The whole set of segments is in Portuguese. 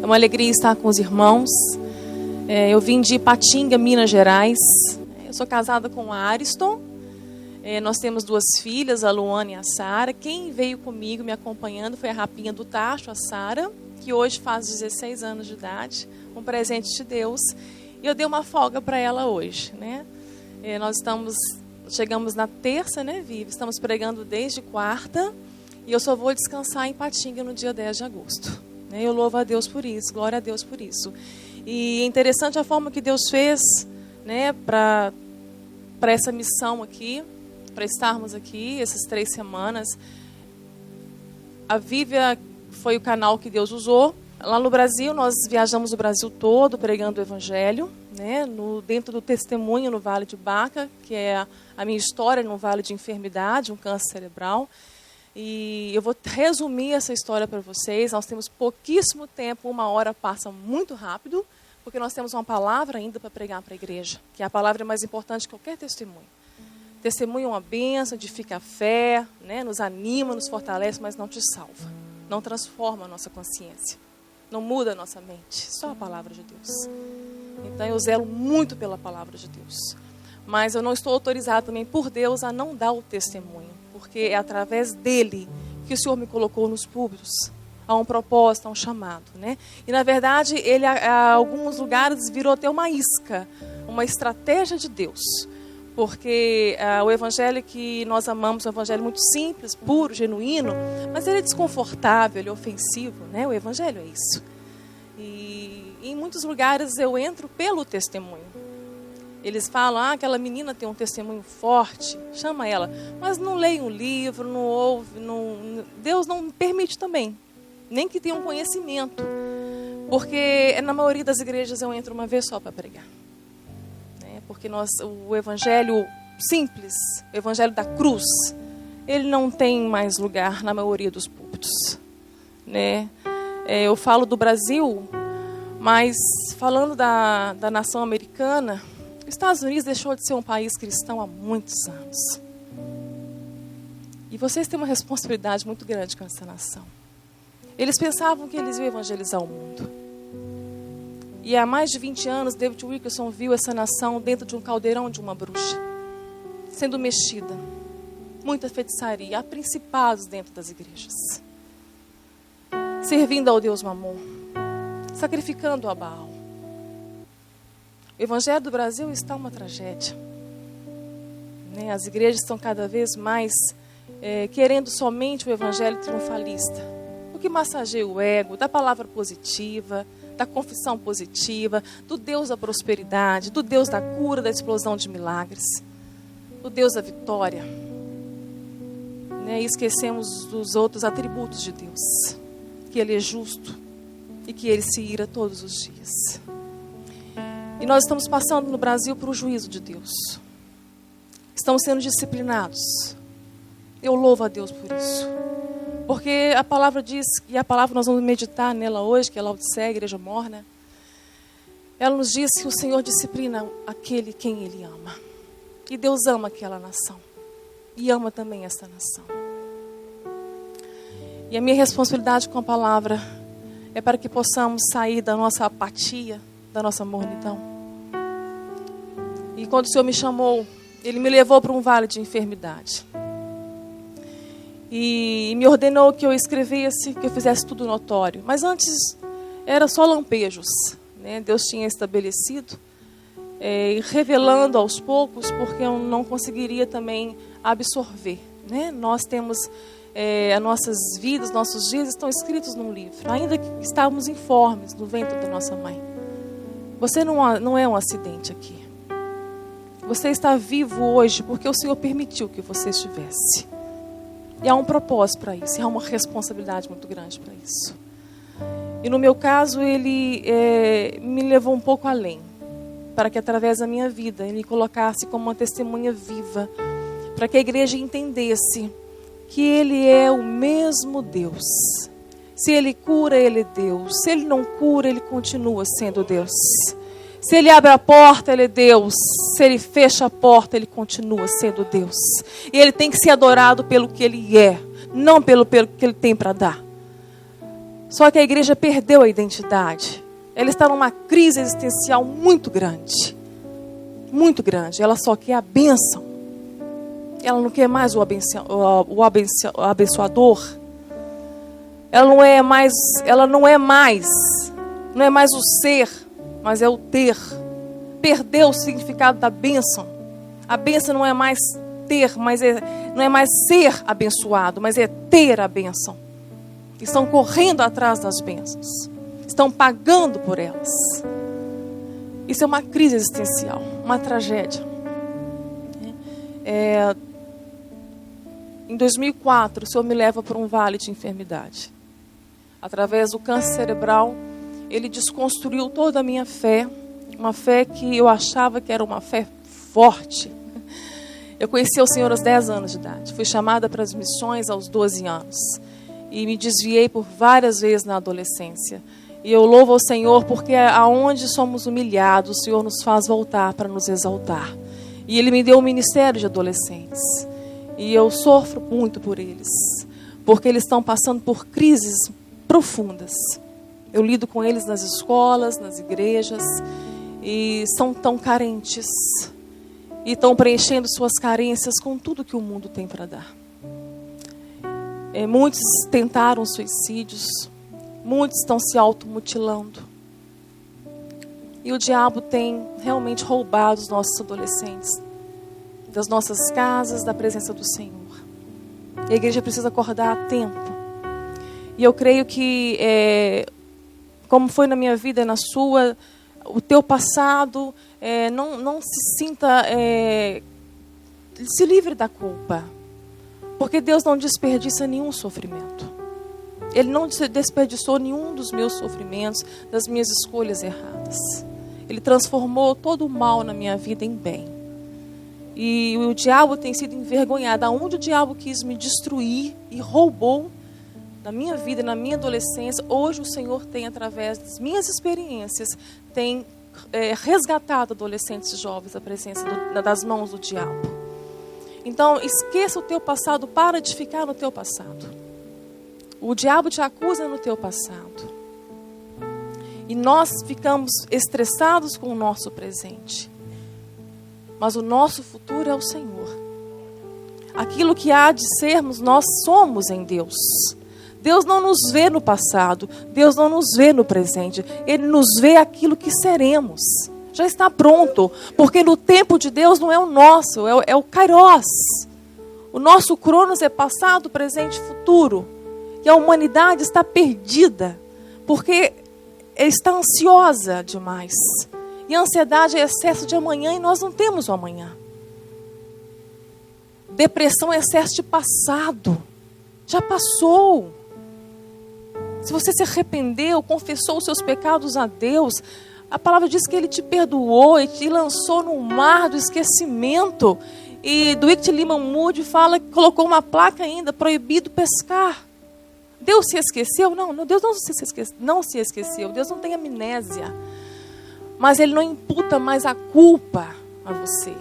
É uma alegria estar com os irmãos. Eu vim de Ipatinga, Minas Gerais. Eu sou casada com o Ariston. Nós temos 2 filhas, a Luana e a Sara. Quem veio comigo me acompanhando foi a rapinha do Tacho, a Sara, que hoje faz 16 anos de idade. Um presente de Deus. E eu dei uma folga para ela hoje, né? Nós chegamos na terça, né, Vivi? Estamos pregando desde quarta. E eu só vou descansar em Ipatinga no dia 10 de agosto. Eu louvo a Deus por isso, glória a Deus por isso. E é interessante a forma que Deus fez, né, para essa missão aqui, para estarmos aqui essas 3 semanas. A Vívia foi o canal que Deus usou. Lá no Brasil, nós viajamos o Brasil todo pregando o Evangelho, né, dentro do testemunho no Vale de Baca, que é a minha história no Vale de Enfermidade, um câncer cerebral. E eu vou resumir essa história para vocês. Nós temos pouquíssimo tempo, 1 hora passa muito rápido, porque nós temos uma palavra ainda para pregar para a igreja, que é a palavra mais importante que qualquer testemunho. Testemunho é uma bênção, edifica a fé, né, nos anima, nos fortalece, mas não te salva. Não transforma a nossa consciência. Não muda a nossa mente. Só a palavra de Deus. Então eu zelo muito pela palavra de Deus. Mas eu não estou autorizada também por Deus a não dar o testemunho. Porque é através dele que o Senhor me colocou nos púlpitos. Há um propósito, há um chamado, né? E na verdade, ele a alguns lugares virou até uma isca, uma estratégia de Deus. Porque o evangelho que nós amamos é um evangelho muito simples, puro, genuíno, mas ele é desconfortável, ele é ofensivo, né? O evangelho é isso. E em muitos lugares eu entro pelo testemunho. Eles falam, aquela menina tem um testemunho forte, chama ela. Mas não leia um livro, não ouve, Deus não permite também. Nem que tenha um conhecimento. Porque na maioria das igrejas eu entro uma vez só para pregar. Porque o evangelho simples, o evangelho da cruz, ele não tem mais lugar na maioria dos púlpitos. Né? Eu falo do Brasil, mas falando da nação americana, os Estados Unidos deixou de ser um país cristão há muitos anos. E vocês têm uma responsabilidade muito grande com essa nação. Eles pensavam que eles iam evangelizar o mundo. E há mais de 20 anos, David Wilkerson viu essa nação dentro de um caldeirão de uma bruxa, sendo mexida. Muita feitiçaria, há principados dentro das igrejas. Servindo ao Deus Mamon, sacrificando a Baal. O evangelho do Brasil está uma tragédia. As igrejas estão cada vez mais querendo somente o evangelho triunfalista. O que massageia o ego, da palavra positiva, da confissão positiva, do Deus da prosperidade, do Deus da cura, da explosão de milagres, do Deus da vitória. E esquecemos dos outros atributos de Deus, que Ele é justo e que Ele se ira todos os dias. E nós estamos passando no Brasil por um juízo de Deus. Estamos sendo disciplinados. Eu louvo a Deus por isso. Porque a palavra diz, e a palavra nós vamos meditar nela hoje, que é Laodiceia, a igreja morna. Ela nos diz que o Senhor disciplina aquele quem Ele ama. E Deus ama aquela nação. E ama também essa nação. E a minha responsabilidade com a palavra é para que possamos sair da nossa apatia, da nossa mornidão. E quando o Senhor me chamou, Ele me levou para um vale de enfermidade. E me ordenou que eu escrevesse, que eu fizesse tudo notório. Mas antes era só lampejos. Deus tinha estabelecido, revelando aos poucos, porque eu não conseguiria também absorver. Nós temos as nossas vidas, nossos dias estão escritos num livro, ainda que estávamos informes no ventre da nossa mãe. Você não é um acidente aqui. Você está vivo hoje porque o Senhor permitiu que você estivesse. E há um propósito para isso, e há uma responsabilidade muito grande para isso. E no meu caso, Ele me levou um pouco além, para que através da minha vida, Ele me colocasse como uma testemunha viva, para que a igreja entendesse que Ele é o mesmo Deus. Se Ele cura, Ele é Deus. Se Ele não cura, Ele continua sendo Deus. Se Ele abre a porta, Ele é Deus. Se Ele fecha a porta, Ele continua sendo Deus. E Ele tem que ser adorado pelo que Ele é, não pelo que Ele tem para dar. Só que a igreja perdeu a identidade. Ela está numa crise existencial muito grande. Muito grande. Ela só quer a bênção. Ela não quer mais o abençoador. Ela não é mais o ser, mas é o ter. Perdeu o significado da bênção. A bênção não é mais ter, não é mais ser abençoado, mas é ter a bênção. Estão correndo atrás das bênçãos. Estão pagando por elas. Isso é uma crise existencial, uma tragédia. Em 2004, o Senhor me leva por um vale de enfermidade. Através do câncer cerebral, Ele desconstruiu toda a minha fé. Uma fé que eu achava que era uma fé forte. Eu conheci o Senhor aos 10 anos de idade. Fui chamada para as missões aos 12 anos. E me desviei por várias vezes na adolescência. E eu louvo ao Senhor porque aonde somos humilhados, o Senhor nos faz voltar para nos exaltar. E Ele me deu um ministério de adolescentes. E eu sofro muito por eles. Porque eles estão passando por crises profundas. Eu lido com eles nas escolas, nas igrejas. E são tão carentes. E estão preenchendo suas carências com tudo que o mundo tem para dar. Muitos tentaram suicídios. Muitos estão se automutilando. E o diabo tem realmente roubado os nossos adolescentes das nossas casas, da presença do Senhor. E a igreja precisa acordar a tempo. E eu creio que, como foi na minha vida e na sua, o teu passado, não se sinta, se livre da culpa. Porque Deus não desperdiça nenhum sofrimento. Ele não desperdiçou nenhum dos meus sofrimentos, das minhas escolhas erradas. Ele transformou todo o mal na minha vida em bem. E o diabo tem sido envergonhado. Aonde o diabo quis me destruir e roubou na minha vida, na minha adolescência, hoje o Senhor tem, através das minhas experiências, tem resgatado adolescentes e jovens da presença das mãos do diabo. Então, esqueça o teu passado, para de ficar no teu passado. O diabo te acusa no teu passado. E nós ficamos estressados com o nosso presente. Mas o nosso futuro é o Senhor. Aquilo que há de sermos, nós somos em Deus. Deus não nos vê no passado. Deus não nos vê no presente. Ele nos vê aquilo que seremos. Já está pronto, porque no tempo de Deus não é o nosso, é o Kairos. O nosso Cronos é passado, presente e futuro. E a humanidade está perdida, porque está ansiosa demais. E a ansiedade é excesso de amanhã e nós não temos o amanhã. Depressão é excesso de passado. Já passou. Se você se arrependeu, confessou os seus pecados a Deus, a palavra diz que Ele te perdoou e te lançou no mar do esquecimento. E Dwight Lyman Moody fala que colocou uma placa ainda, proibido pescar. Deus se esqueceu? Não, Deus não se esqueceu. Deus não tem amnésia. Mas Ele não imputa mais a culpa a você.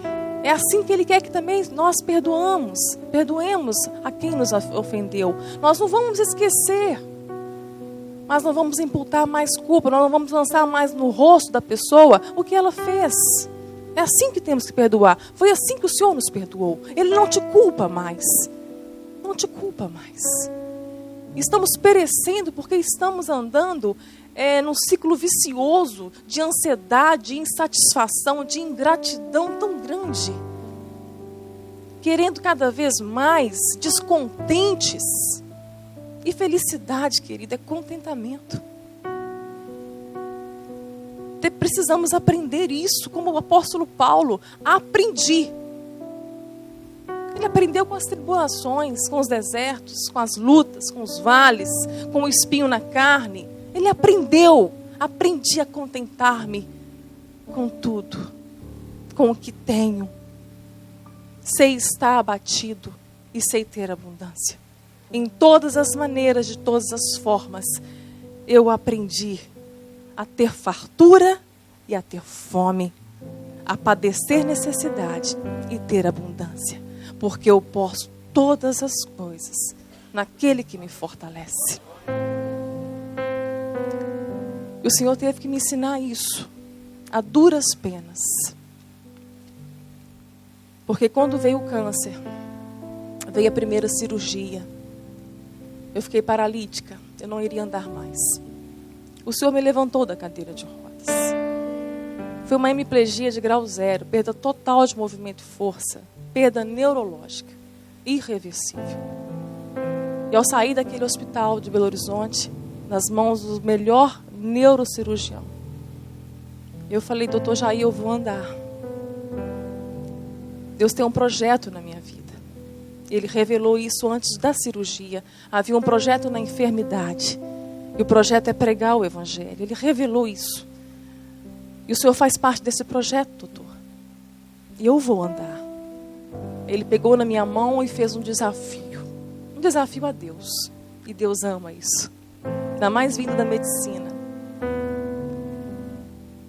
É assim que Ele quer que também nós perdoemos a quem nos ofendeu. Nós não vamos esquecer. Mas não vamos imputar mais culpa, nós não vamos lançar mais no rosto da pessoa o que ela fez. É assim que temos que perdoar. Foi assim que o Senhor nos perdoou. Ele não te culpa mais. Não te culpa mais. Estamos perecendo porque estamos andando num ciclo vicioso de ansiedade, de insatisfação, de ingratidão tão grande. Querendo cada vez mais, descontentes. E felicidade, querida, é contentamento. Precisamos aprender isso, como o apóstolo Paulo. Aprendi. Ele aprendeu com as tribulações, com os desertos, com as lutas, com os vales, com o espinho na carne. Ele aprendeu. Aprendi a contentar-me com tudo, com o que tenho. Sei estar abatido e sei ter abundância. Em todas as maneiras, de todas as formas, eu aprendi a ter fartura e a ter fome, a padecer necessidade e ter abundância, porque eu posso todas as coisas naquele que me fortalece. E o Senhor teve que me ensinar isso, a duras penas. Porque quando veio o câncer, veio a primeira cirurgia, eu fiquei paralítica, eu não iria andar mais. O Senhor me levantou da cadeira de rodas. Foi uma hemiplegia de grau 0, perda total de movimento e força, perda neurológica, irreversível. E ao sair daquele hospital de Belo Horizonte, nas mãos do melhor neurocirurgião, eu falei, doutor Jair, eu vou andar. Deus tem um projeto na minha vida. Ele revelou isso antes da cirurgia. Havia um projeto na enfermidade. E o projeto é pregar o Evangelho. Ele revelou isso. E o Senhor faz parte desse projeto, doutor. E eu vou andar. Ele pegou na minha mão e fez um desafio. Um desafio a Deus. E Deus ama isso. Ainda mais vindo da medicina.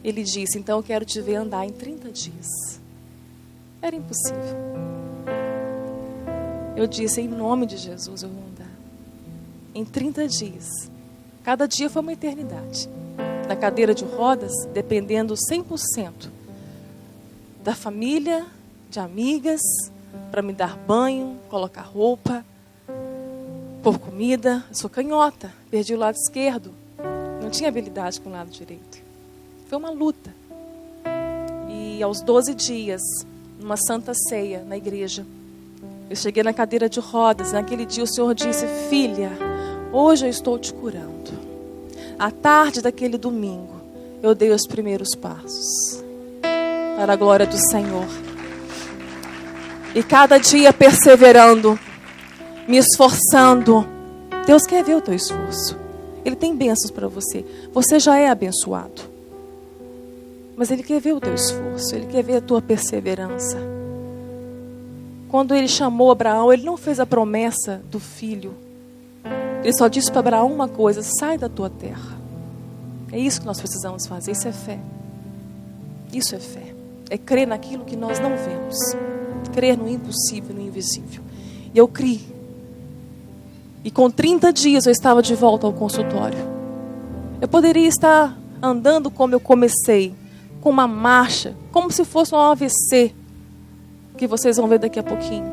Ele disse, então eu quero te ver andar em 30 dias. Era impossível. Eu disse, em nome de Jesus eu vou andar. Em 30 dias. Cada dia foi uma eternidade. Na cadeira de rodas, dependendo 100% da família, de amigas, para me dar banho, colocar roupa, pôr comida. Eu sou canhota, perdi o lado esquerdo. Não tinha habilidade com o lado direito. Foi uma luta. E aos 12 dias, numa santa ceia na igreja, eu cheguei na cadeira de rodas. Naquele dia o Senhor disse, filha, hoje eu estou te curando. À tarde daquele domingo, eu dei os primeiros passos. Para a glória do Senhor. E cada dia perseverando, me esforçando. Deus quer ver o teu esforço. Ele tem bênçãos para você. Você já é abençoado. Mas Ele quer ver o teu esforço. Ele quer ver a tua perseverança. Quando Ele chamou Abraão, Ele não fez a promessa do filho. Ele só disse para Abraão uma coisa, sai da tua terra. É isso que nós precisamos fazer, isso é fé. Isso é fé. É crer naquilo que nós não vemos. Crer no impossível, no invisível. E eu criei. E com 30 dias eu estava de volta ao consultório. Eu poderia estar andando como eu comecei, com uma marcha, como se fosse um AVC, que vocês vão ver daqui a pouquinho.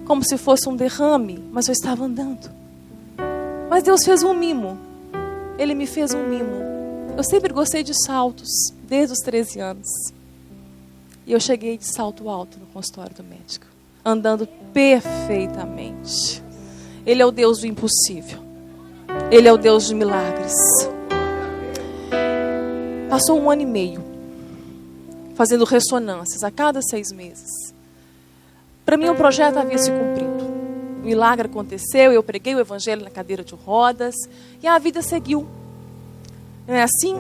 Como se fosse um derrame, mas eu estava andando. Mas Deus fez um mimo. Ele me fez um mimo. Eu sempre gostei de saltos, desde os 13 anos. E eu cheguei de salto alto no consultório do médico, andando perfeitamente. Ele é o Deus do impossível. Ele é o Deus de milagres. Passou 1 ano e meio, fazendo ressonâncias a cada 6 meses. Para mim o projeto havia se cumprido. O milagre aconteceu, eu preguei o Evangelho na cadeira de rodas e a vida seguiu. Não é assim?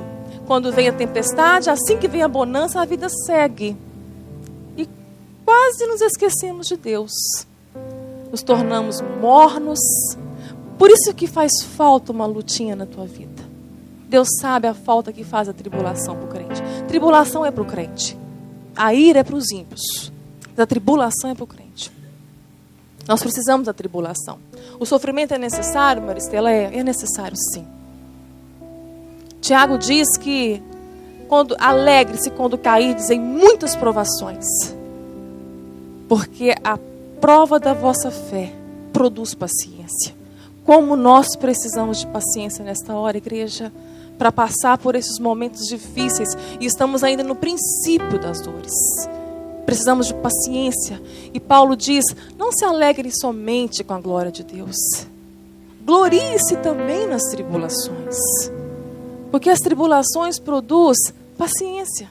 Quando vem a tempestade, assim que vem a bonança, a vida segue. E quase nos esquecemos de Deus. Nos tornamos mornos. Por isso que faz falta uma lutinha na tua vida. Deus sabe a falta que faz a tribulação para o crente. Tribulação é para o crente. A ira é para os ímpios. A tribulação é para o crente. Nós precisamos da tribulação. O sofrimento é necessário, Maristela? É necessário sim. Tiago diz que alegre-se quando cairdes em muitas provações. Porque a prova da vossa fé produz paciência. Como nós precisamos de paciência nesta hora, igreja, para passar por esses momentos difíceis. E estamos ainda no princípio das dores. Precisamos de paciência. E Paulo diz, não se alegre somente com a glória de Deus. Glorie-se também nas tribulações. Porque as tribulações produzem paciência.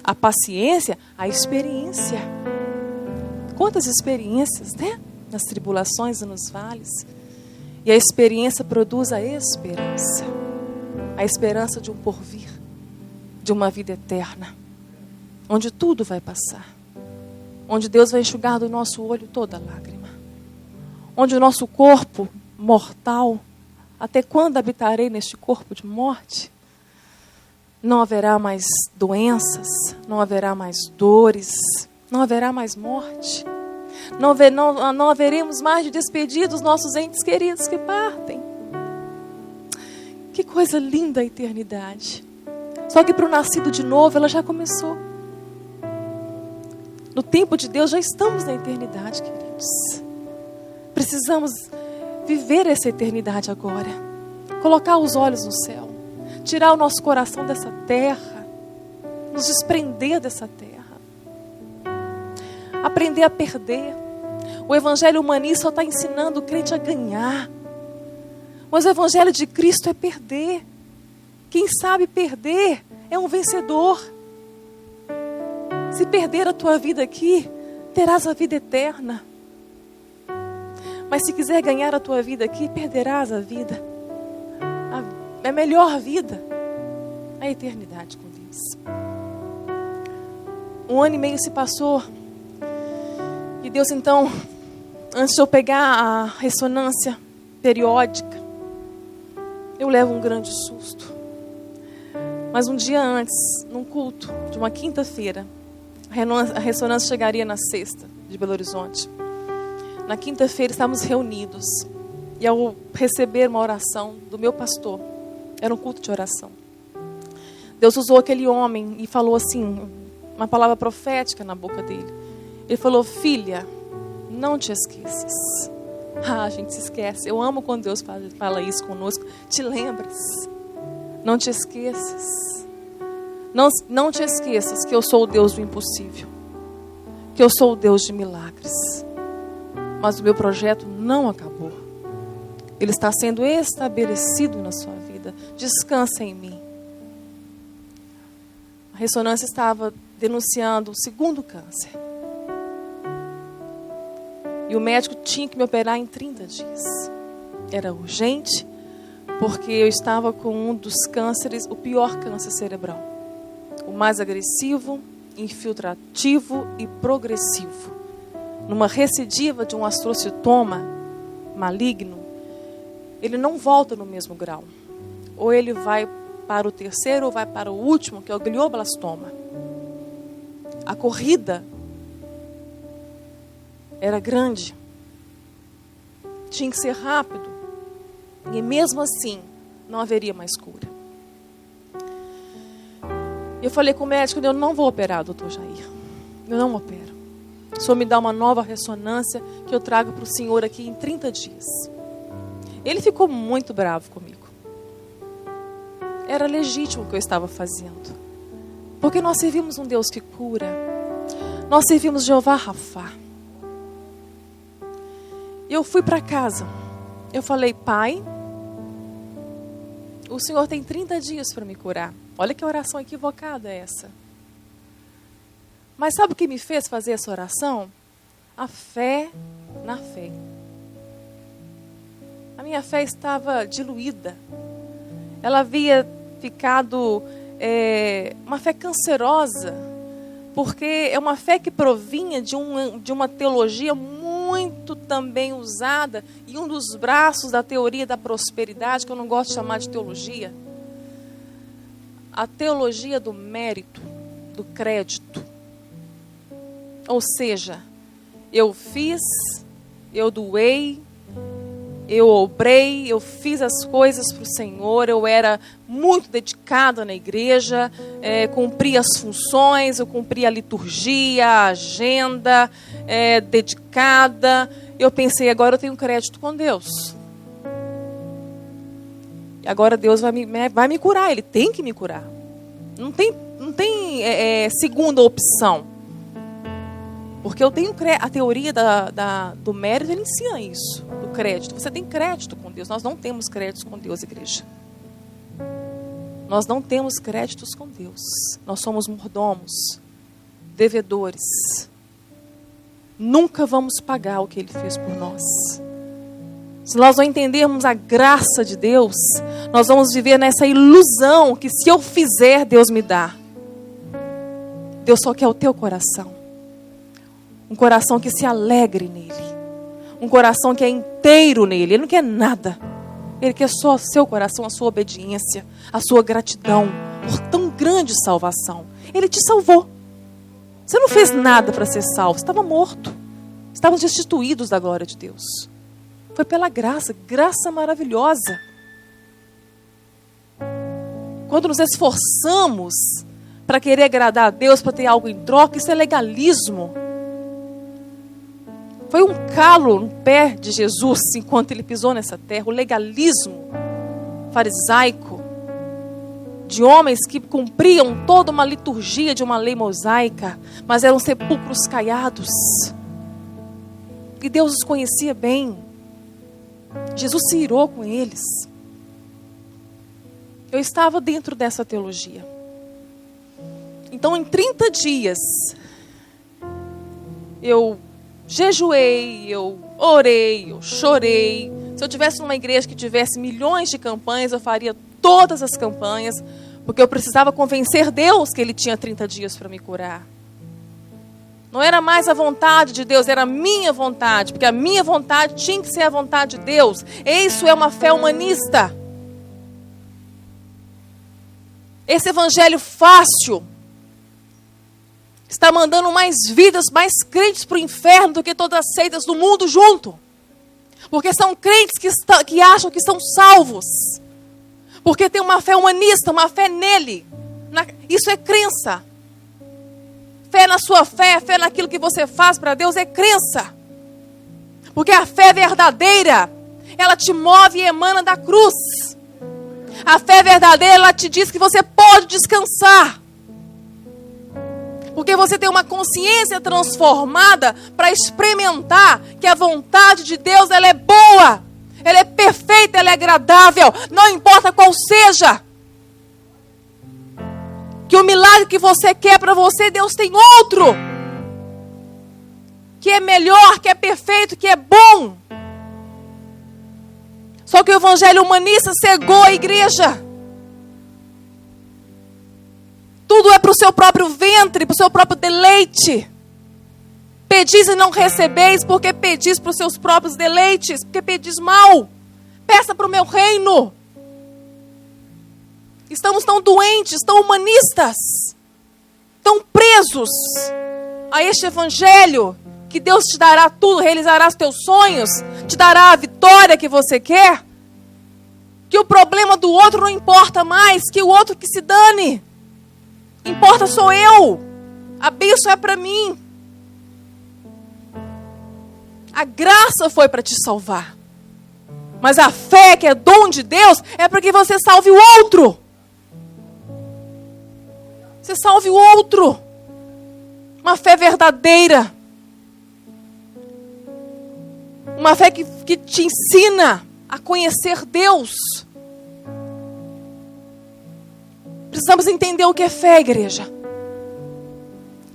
A paciência, a experiência. Quantas experiências, né? Nas tribulações e nos vales. E a experiência produz a esperança. A esperança de um porvir. De uma vida eterna. Onde tudo vai passar. Onde Deus vai enxugar do nosso olho toda lágrima. Onde o nosso corpo mortal, até quando habitarei neste corpo de morte? Não haverá mais doenças, não haverá mais dores, não haverá mais morte. Não haveremos mais de despedir dos nossos entes queridos que partem. Que coisa linda a eternidade. Só que para o nascido de novo, ela já começou. No tempo de Deus, já estamos na eternidade, queridos. Precisamos viver essa eternidade agora. Colocar os olhos no céu. Tirar o nosso coração dessa terra. Nos desprender dessa terra. Aprender a perder. O evangelho humanista só está ensinando o crente a ganhar. Mas o evangelho de Cristo é perder. Quem sabe perder é um vencedor. Se perder a tua vida aqui, terás a vida eterna. Mas se quiser ganhar a tua vida aqui, perderás a vida. A melhor vida, a eternidade com Deus. 1 ano e meio se passou. E Deus então, antes de eu pegar a ressonância periódica, eu levo um grande susto. Mas um dia antes, num culto de uma quinta-feira, a ressonância chegaria na sexta de Belo Horizonte. Na quinta-feira estávamos reunidos. E ao receber uma oração do meu pastor, era um culto de oração, Deus usou aquele homem e falou assim, uma palavra profética na boca dele. Ele falou: filha, não te esqueças. A gente se esquece. Eu amo quando Deus fala isso conosco. Te lembres. Não te esqueças. Não te esqueças que eu sou o Deus do impossível. Que eu sou o Deus de milagres. Mas o meu projeto não acabou. Ele está sendo estabelecido na sua vida. Descansa em mim. A ressonância estava denunciando o segundo câncer. E o médico tinha que me operar em 30 dias. Era urgente, porque eu estava com um dos cânceres, o pior câncer cerebral. O mais agressivo, infiltrativo e progressivo. Numa recidiva de um astrocitoma maligno, ele não volta no mesmo grau. Ou ele vai para o terceiro ou vai para o último, que é o glioblastoma. A corrida era grande. Tinha que ser rápido. E mesmo assim, não haveria mais cura. Eu falei com o médico: eu não vou operar, doutor Jair. Eu não opero. O senhor me dá uma nova ressonância que eu trago para o senhor aqui em 30 dias. Ele ficou muito bravo comigo. Era legítimo o que eu estava fazendo. Porque nós servimos um Deus que cura. Nós servimos Jeová Rafá. Eu fui para casa. Eu falei: pai, o senhor tem 30 dias para me curar. Olha que oração equivocada é essa. Mas sabe o que me fez fazer essa oração? A fé na fé. A minha fé estava diluída. Ela havia ficado uma fé cancerosa, porque é uma fé que provinha de uma teologia muito também usada, e um dos braços da teoria da prosperidade, que eu não gosto de chamar de teologia, a teologia do mérito, do crédito. Ou seja, eu fiz, eu doei, eu obrei, eu fiz as coisas para o Senhor, eu era muito dedicada na igreja, cumpria as funções, eu cumpria a liturgia, a agenda, dedicada. Eu pensei: agora eu tenho crédito com Deus. E agora Deus vai me curar, Ele tem que me curar. Não tem segunda opção. Porque eu tenho a teoria do mérito, ele ensina isso, do crédito. Você tem crédito com Deus. Nós não temos créditos com Deus, igreja. Nós não temos créditos com Deus. Nós somos mordomos, devedores. Nunca vamos pagar o que Ele fez por nós. Se nós não entendermos a graça de Deus, nós vamos viver nessa ilusão que se eu fizer, Deus me dá. Deus só quer o teu coração. Um coração que se alegre nele. Um coração que é inteiro nele. Ele não quer nada. Ele quer só o seu coração, a sua obediência, a sua gratidão por tão grande salvação. Ele te salvou. Você não fez nada para ser salvo. Você estava morto. Estávamos destituídos da glória de Deus. Foi pela graça. Graça maravilhosa. quando nos esforçamos para querer agradar a Deus, para ter algo em troca, isso é legalismo. Foi um calo no pé de Jesus enquanto ele pisou nessa terra, o legalismo farisaico, de homens que cumpriam toda uma liturgia de uma lei mosaica, mas eram sepulcros caiados. E Deus os conhecia bem. Jesus se irou com eles. Eu estava dentro dessa teologia. Então, em 30 dias, eu jejuei, eu orei, eu chorei. Se eu tivesse numa igreja que tivesse milhões de campanhas, eu faria todas as campanhas, porque eu precisava convencer Deus que Ele tinha 30 dias para me curar. Não era mais a vontade de Deus, era a minha vontade, porque a minha vontade tinha que ser a vontade de Deus. Isso é uma fé humanista. Esse evangelho fácil está mandando mais vidas, mais crentes para o inferno do que todas as seitas do mundo junto. Porque são crentes que acham que estão salvos. Porque tem uma fé humanista, uma fé nele. Isso é crença. Fé na sua fé, fé naquilo que você faz para Deus é crença. Porque a fé verdadeira, ela te move e emana da cruz. A fé verdadeira, ela te diz que você pode descansar. Porque você tem uma consciência transformada para experimentar que a vontade de Deus, ela é boa, ela é perfeita, ela é agradável, não importa qual seja. Que o milagre que você quer para você, Deus tem outro. Que é melhor, que é perfeito, que é bom. Só que o evangelho humanista cegou a igreja. Tudo é para o seu próprio ventre, para o seu próprio deleite. Pedis e não recebeis, porque pedis para os seus próprios deleites, porque pedis mal. Peça para o meu reino. Estamos tão doentes, tão humanistas, tão presos a este evangelho, que Deus te dará tudo, realizará os teus sonhos, te dará a vitória que você quer, que o problema do outro não importa mais, que o outro que se dane. Importa sou eu. A bênção é para mim. A graça foi para te salvar. Mas a fé, que é dom de Deus, é para que você salve o outro. Você salve o outro. Uma fé verdadeira. Uma fé que te ensina a conhecer Deus. Precisamos entender o que é fé, igreja.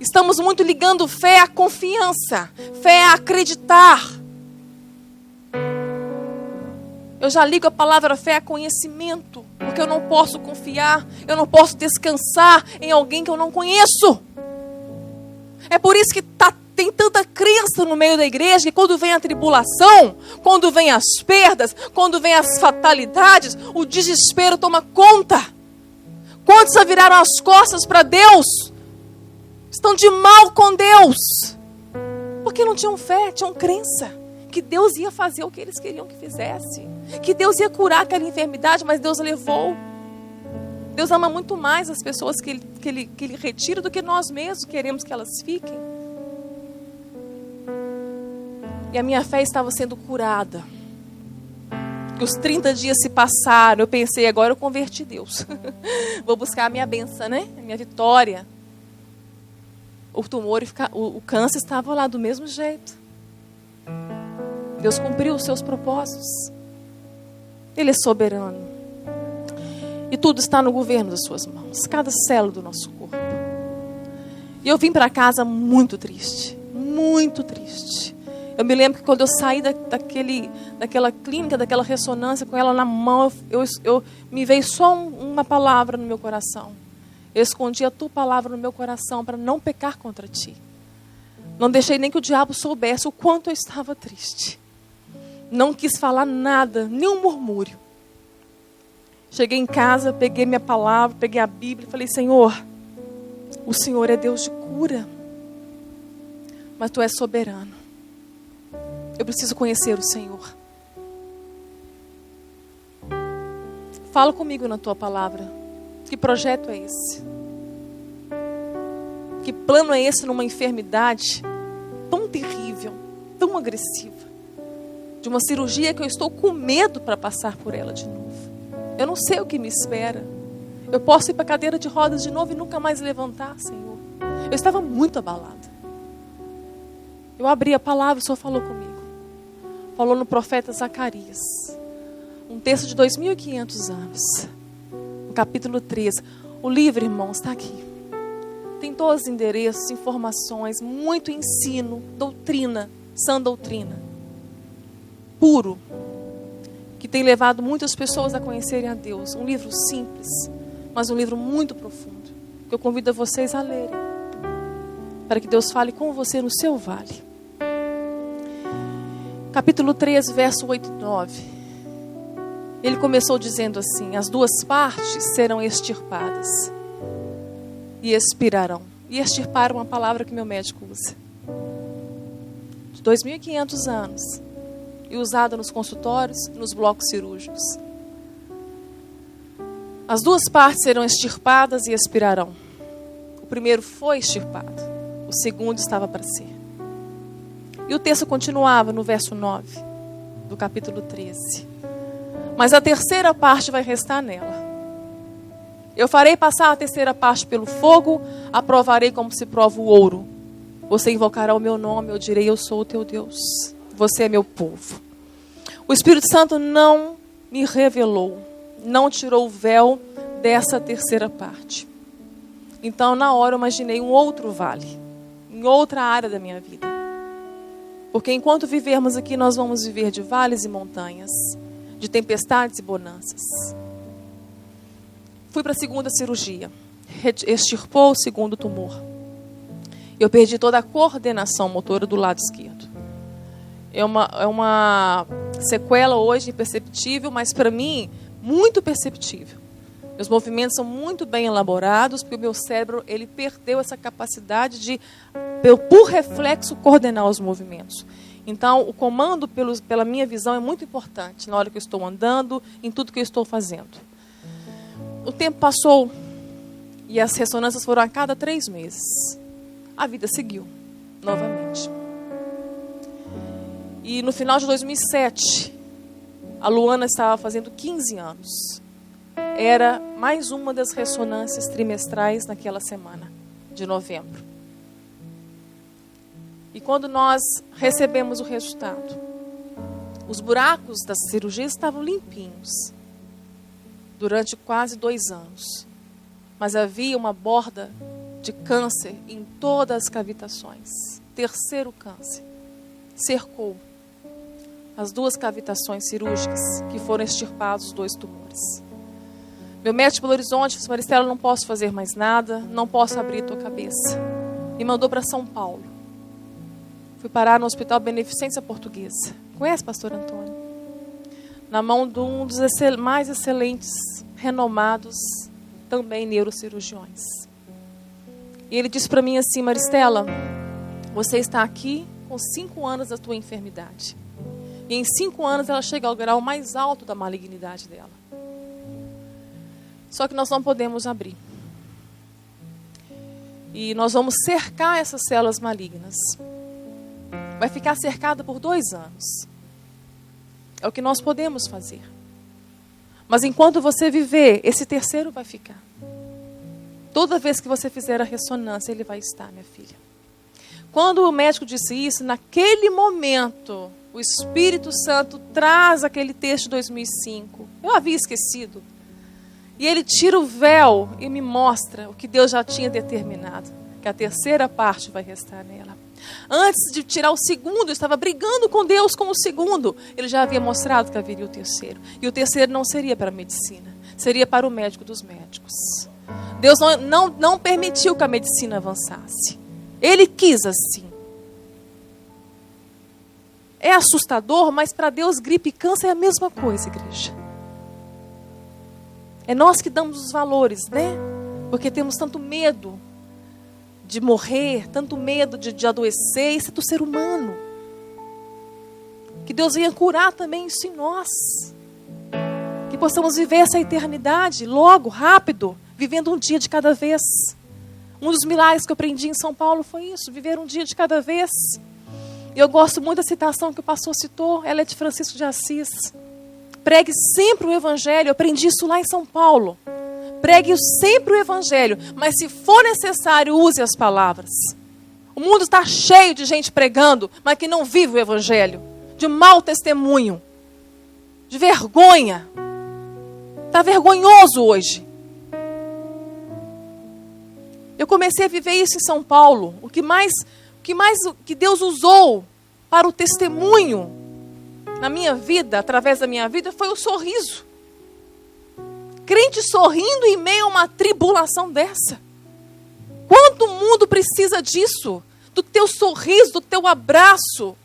Estamos muito ligando fé à confiança, fé a acreditar. Eu já ligo a palavra fé a conhecimento, porque eu não posso confiar, eu não posso descansar em alguém que eu não conheço. É por isso que tem tanta crença no meio da igreja, que quando vem a tribulação, quando vem as perdas, quando vem as fatalidades, o desespero toma conta. Quantos já viraram as costas para Deus? Estão de mal com Deus. Porque não tinham fé, tinham crença. Que Deus ia fazer o que eles queriam que fizesse. Que Deus ia curar aquela enfermidade, mas Deus levou. Deus ama muito mais as pessoas que ele retira do que nós mesmos queremos que elas fiquem. E a minha fé estava sendo curada. Os 30 dias se passaram, eu pensei, agora eu converti Deus. Vou buscar a minha bênção, né? A minha vitória. O tumor, o câncer estava lá do mesmo jeito. Deus cumpriu os seus propósitos. Ele é soberano. E tudo está no governo das suas mãos. Cada célula do nosso corpo. E eu vim para casa muito triste. Muito triste. Eu me lembro que quando eu saí daquela clínica, daquela ressonância com ela na mão, eu me veio só uma palavra no meu coração. Eu escondi a tua palavra no meu coração para não pecar contra ti. Não deixei nem que o diabo soubesse o quanto eu estava triste. Não quis falar nada, nenhum murmúrio. Cheguei em casa, peguei minha palavra, peguei a Bíblia e falei, Senhor, o Senhor é Deus de cura, mas tu és soberano. Eu preciso conhecer o Senhor. Fala comigo na tua palavra. Que projeto é esse? Que plano é esse numa enfermidade tão terrível, tão agressiva? De uma cirurgia que eu estou com medo para passar por ela de novo. Eu não sei o que me espera. Eu posso ir para a cadeira de rodas de novo e nunca mais levantar, Senhor. Eu estava muito abalada. Eu abri a palavra, o Senhor falou comigo. Falou no profeta Zacarias. Um texto de 2.500 anos. No capítulo 13. O livro, irmãos, está aqui. Tem todos os endereços, informações, muito ensino, doutrina, sã doutrina. Puro. Que tem levado muitas pessoas a conhecerem a Deus. Um livro simples, mas um livro muito profundo. Que eu convido a vocês a lerem. Para que Deus fale com você no seu vale. Capítulo 13, verso 8 e 9. Ele começou dizendo assim: as duas partes serão extirpadas e expirarão. E extirpar é uma palavra que meu médico usa. De 2.500 anos. E usada nos consultórios e nos blocos cirúrgicos. As duas partes serão extirpadas e expirarão. O primeiro foi extirpado. O segundo estava para ser. E o texto continuava no verso 9 do capítulo 13. Mas a terceira parte vai restar nela. Eu farei passar a terceira parte pelo fogo, a provarei como se prova o ouro. Você invocará o meu nome, eu direi: eu sou o teu Deus. Você é meu povo. O Espírito Santo não me revelou, não tirou o véu dessa terceira parte. Então, na hora, eu imaginei um outro vale, em outra área da minha vida. Porque enquanto vivermos aqui, nós vamos viver de vales e montanhas, de tempestades e bonanças. Fui para a segunda cirurgia, extirpou o segundo tumor. Eu perdi toda a coordenação motora do lado esquerdo. É uma sequela hoje imperceptível, mas para mim, muito perceptível. Meus movimentos são muito bem elaborados, porque o meu cérebro ele perdeu essa capacidade de, por reflexo, coordenar os movimentos. Então, o comando pela minha visão é muito importante na hora que eu estou andando, em tudo que eu estou fazendo. O tempo passou e as ressonâncias foram a cada 3 meses. A vida seguiu novamente. E no final de 2007, a Luana estava fazendo 15 anos. Era mais uma das ressonâncias trimestrais naquela semana de novembro. E quando nós recebemos o resultado, os buracos das cirurgias estavam limpinhos. Durante quase 2 anos. Mas havia uma borda de câncer em todas as cavitações. Terceiro câncer. Cercou as 2 cavitações cirúrgicas que foram extirpados os 2 tumores. Meu médico de Belo Horizonte disse: Maristela, não posso fazer mais nada, não posso abrir tua cabeça. Me mandou para São Paulo. Fui parar no Hospital Beneficência Portuguesa. Conhece, pastor Antônio? Na mão de um dos mais excelentes, renomados, também neurocirurgiões. E ele disse para mim assim: Maristela, você está aqui com 5 anos da tua enfermidade. E em 5 anos ela chega ao grau mais alto da malignidade dela. Só que nós não podemos abrir. E nós vamos cercar essas células malignas. Vai ficar cercada por 2 anos. É o que nós podemos fazer. Mas enquanto você viver, esse terceiro vai ficar. Toda vez que você fizer a ressonância, ele vai estar, minha filha. Quando o médico disse isso, naquele momento, o Espírito Santo traz aquele texto de 2005. Eu havia esquecido. E ele tira o véu e me mostra o que Deus já tinha determinado. Que a terceira parte vai restar nela. Antes de tirar o segundo, eu estava brigando com Deus com o segundo. Ele já havia mostrado que haveria o terceiro. E o terceiro não seria para a medicina. Seria para o médico dos médicos. Deus não permitiu que a medicina avançasse. Ele quis assim. É assustador, mas para Deus gripe e câncer é a mesma coisa, igreja. É nós que damos os valores, né? Porque temos tanto medo de morrer, tanto medo de adoecer. Isso é do ser humano. Que Deus venha curar também isso em nós. Que possamos viver essa eternidade logo, rápido, vivendo um dia de cada vez. Um dos milagres que eu aprendi em São Paulo foi isso, viver um dia de cada vez. E eu gosto muito da citação que o pastor citou, ela é de Francisco de Assis. Pregue sempre o evangelho, eu aprendi isso lá em São Paulo. Pregue sempre o evangelho, mas se for necessário, use as palavras. O mundo está cheio de gente pregando, mas que não vive o evangelho. De mau testemunho. De vergonha. Está vergonhoso hoje. Eu comecei a viver isso em São Paulo. O que Deus usou para o testemunho na minha vida, através da minha vida, foi o sorriso. Crente sorrindo em meio a uma tribulação dessa. Quanto o mundo precisa disso? Do teu sorriso, do teu abraço.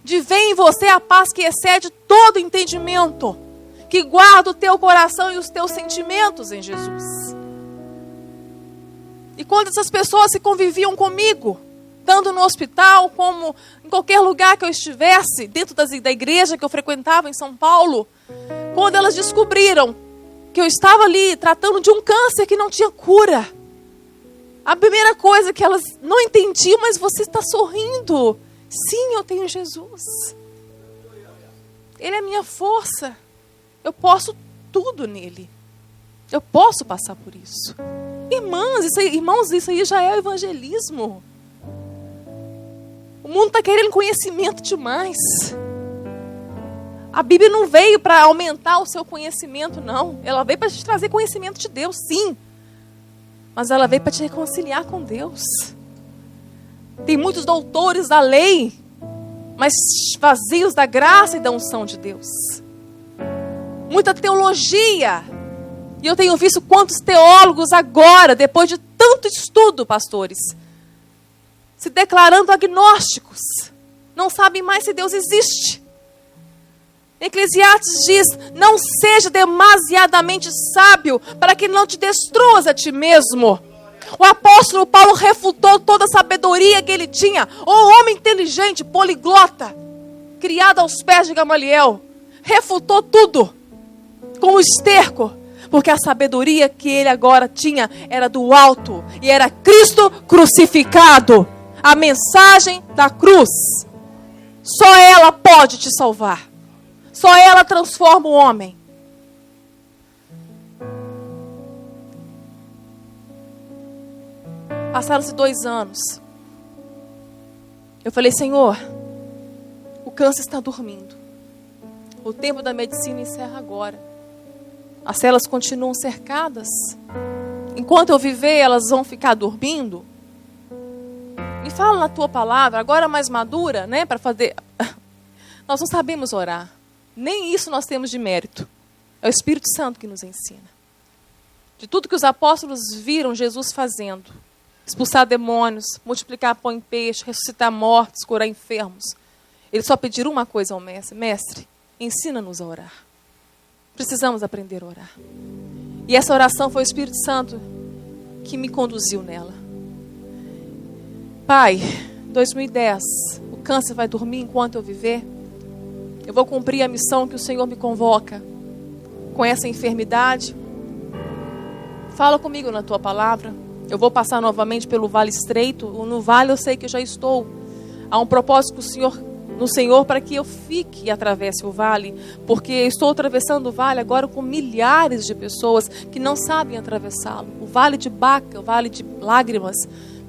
De ver em você a paz que excede todo entendimento. Que guarda o teu coração e os teus sentimentos em Jesus. E quando essas pessoas se conviviam comigo, tanto no hospital como em qualquer lugar que eu estivesse, dentro da igreja que eu frequentava em São Paulo, quando elas descobriram que eu estava ali tratando de um câncer que não tinha cura, a primeira coisa que elas não entendiam, mas você está sorrindo. Sim, eu tenho Jesus. Ele é a minha força. Eu posso tudo nele. Eu posso passar por isso. Irmãos, isso aí já é o evangelismo. O mundo está querendo conhecimento demais. A Bíblia não veio para aumentar o seu conhecimento, não. Ela veio para te trazer conhecimento de Deus, sim. Mas ela veio para te reconciliar com Deus. Tem muitos doutores da lei, mas vazios da graça e da unção de Deus. Muita teologia. E eu tenho visto quantos teólogos agora, depois de tanto estudo, pastores, se declarando agnósticos. Não sabem mais se Deus existe. Eclesiastes diz, não seja demasiadamente sábio para que não te destruas a ti mesmo. O apóstolo Paulo refutou toda a sabedoria que ele tinha. O homem inteligente, poliglota, criado aos pés de Gamaliel, refutou tudo com o esterco, porque a sabedoria que ele agora tinha era do alto e era Cristo crucificado. A mensagem da cruz. Só ela pode te salvar. Só ela transforma o homem. Passaram-se 2 anos. Eu falei, Senhor, o câncer está dormindo. O tempo da medicina encerra agora. As células continuam cercadas. Enquanto eu viver, elas vão ficar dormindo. Me fala na tua palavra, agora mais madura, né? Para fazer. Nós não sabemos orar. Nem isso nós temos de mérito. É o Espírito Santo que nos ensina. De tudo que os apóstolos viram Jesus fazendo. Expulsar demônios, multiplicar pão em peixe, ressuscitar mortos, curar enfermos. Eles só pediram uma coisa ao mestre. Mestre, ensina-nos a orar. Precisamos aprender a orar. E essa oração foi o Espírito Santo que me conduziu nela. Pai, 2010, o câncer vai dormir enquanto eu viver. Eu vou cumprir a missão que o Senhor me convoca com essa enfermidade. Fala comigo na tua palavra. Eu vou passar novamente pelo vale estreito. No vale eu sei que eu já estou. Há um propósito no Senhor para que eu fique e atravesse o vale. Porque estou atravessando o vale agora com milhares de pessoas que não sabem atravessá-lo. O vale de Baca, o vale de lágrimas,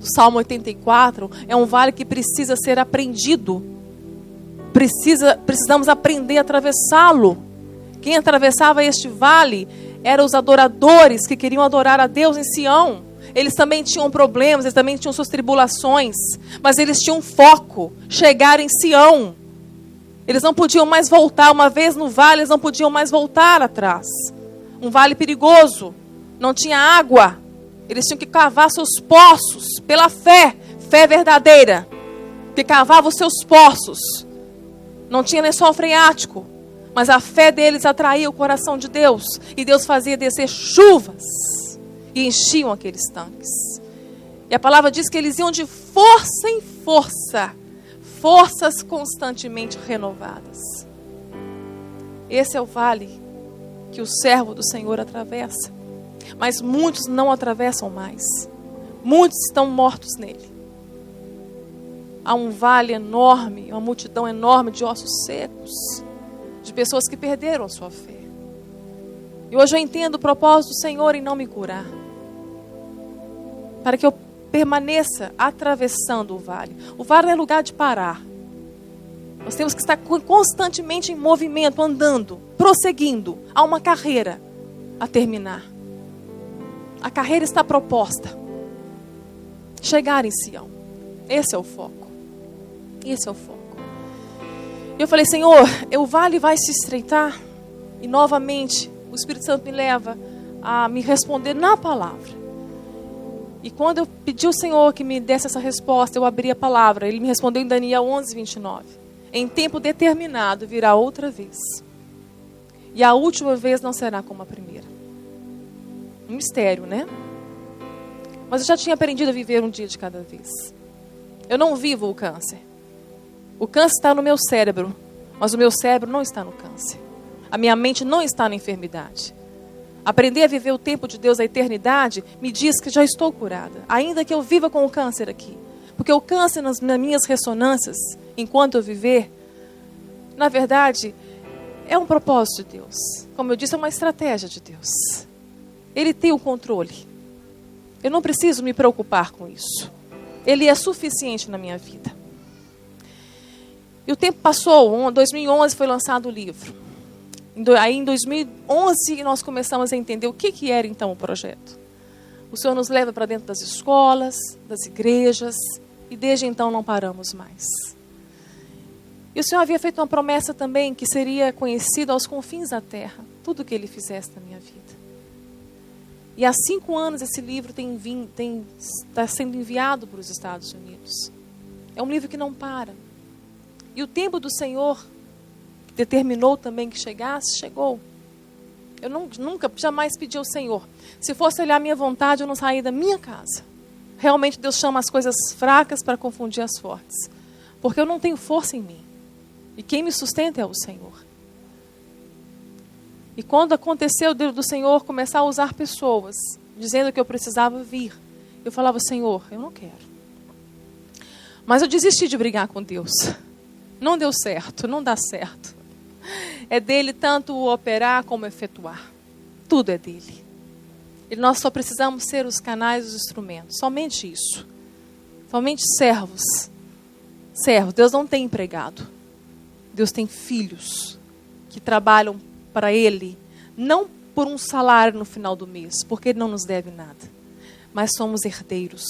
do Salmo 84, é um vale que precisa ser aprendido. Precisamos aprender a atravessá-lo. Quem atravessava este vale eram os adoradores que queriam adorar a Deus em Sião. Eles também tinham problemas, eles também tinham suas tribulações, mas eles tinham foco, chegar em Sião. Eles não podiam mais voltar, uma vez no vale, eles não podiam mais voltar atrás. Um vale perigoso, não tinha água, eles tinham que cavar seus poços, pela fé verdadeira, que cavava os seus poços. Não tinha lençol freático, mas a fé deles atraía o coração de Deus. E Deus fazia descer chuvas e enchiam aqueles tanques. E a palavra diz que eles iam de força em força, forças constantemente renovadas. Esse é o vale que o servo do Senhor atravessa. Mas muitos não atravessam mais. Muitos estão mortos nele. Há um vale enorme, uma multidão enorme de ossos secos, de pessoas que perderam a sua fé. E hoje eu entendo o propósito do Senhor em não me curar, para que eu permaneça atravessando o vale. O vale é lugar de parar. Nós temos que estar constantemente em movimento, andando, prosseguindo. Há uma carreira a terminar. A carreira está proposta. Chegar em Sião. Esse é o foco. Esse é o foco. E eu falei, Senhor, o vale vai se estreitar. E novamente, o Espírito Santo me leva a me responder na palavra. E quando eu pedi ao Senhor que me desse essa resposta, eu abri a palavra. Ele me respondeu em Daniel 11:29. Em tempo determinado virá outra vez. E a última vez não será como a primeira. Um mistério, né? Mas eu já tinha aprendido a viver um dia de cada vez. Eu não vivo o câncer. O câncer está no meu cérebro, mas o meu cérebro não está no câncer. A minha mente não está na enfermidade. Aprender a viver o tempo de Deus, a eternidade, me diz que já estou curada. Ainda que eu viva com o câncer aqui. Porque o câncer nas minhas ressonâncias, enquanto eu viver, na verdade, é um propósito de Deus. Como eu disse, é uma estratégia de Deus. Ele tem o controle. Eu não preciso me preocupar com isso. Ele é suficiente na minha vida. E o tempo passou, em 2011 foi lançado o livro. Aí em 2011 nós começamos a entender o que era então o projeto. O Senhor nos leva para dentro das escolas, das igrejas, e desde então não paramos mais. E o Senhor havia feito uma promessa também que seria conhecido aos confins da terra, tudo o que Ele fizesse na minha vida. E há 5 anos esse livro está sendo enviado para os Estados Unidos. É um livro que não para. E o tempo do Senhor, que determinou também que chegasse, chegou. Eu nunca, jamais pedi ao Senhor. Se fosse olhar a minha vontade, eu não saía da minha casa. Realmente Deus chama as coisas fracas para confundir as fortes. Porque eu não tenho força em mim. E quem me sustenta é o Senhor. E quando aconteceu do Senhor começar a usar pessoas, dizendo que eu precisava vir, eu falava, Senhor, eu não quero. Mas eu desisti de brigar com Deus. Não deu certo, não dá certo. É dele tanto o operar como efetuar. Tudo é dele. E nós só precisamos ser os canais, os instrumentos. Somente isso. Somente servos. Servos. Deus não tem empregado. Deus tem filhos que trabalham para Ele, não por um salário no final do mês, porque Ele não nos deve nada, mas somos herdeiros.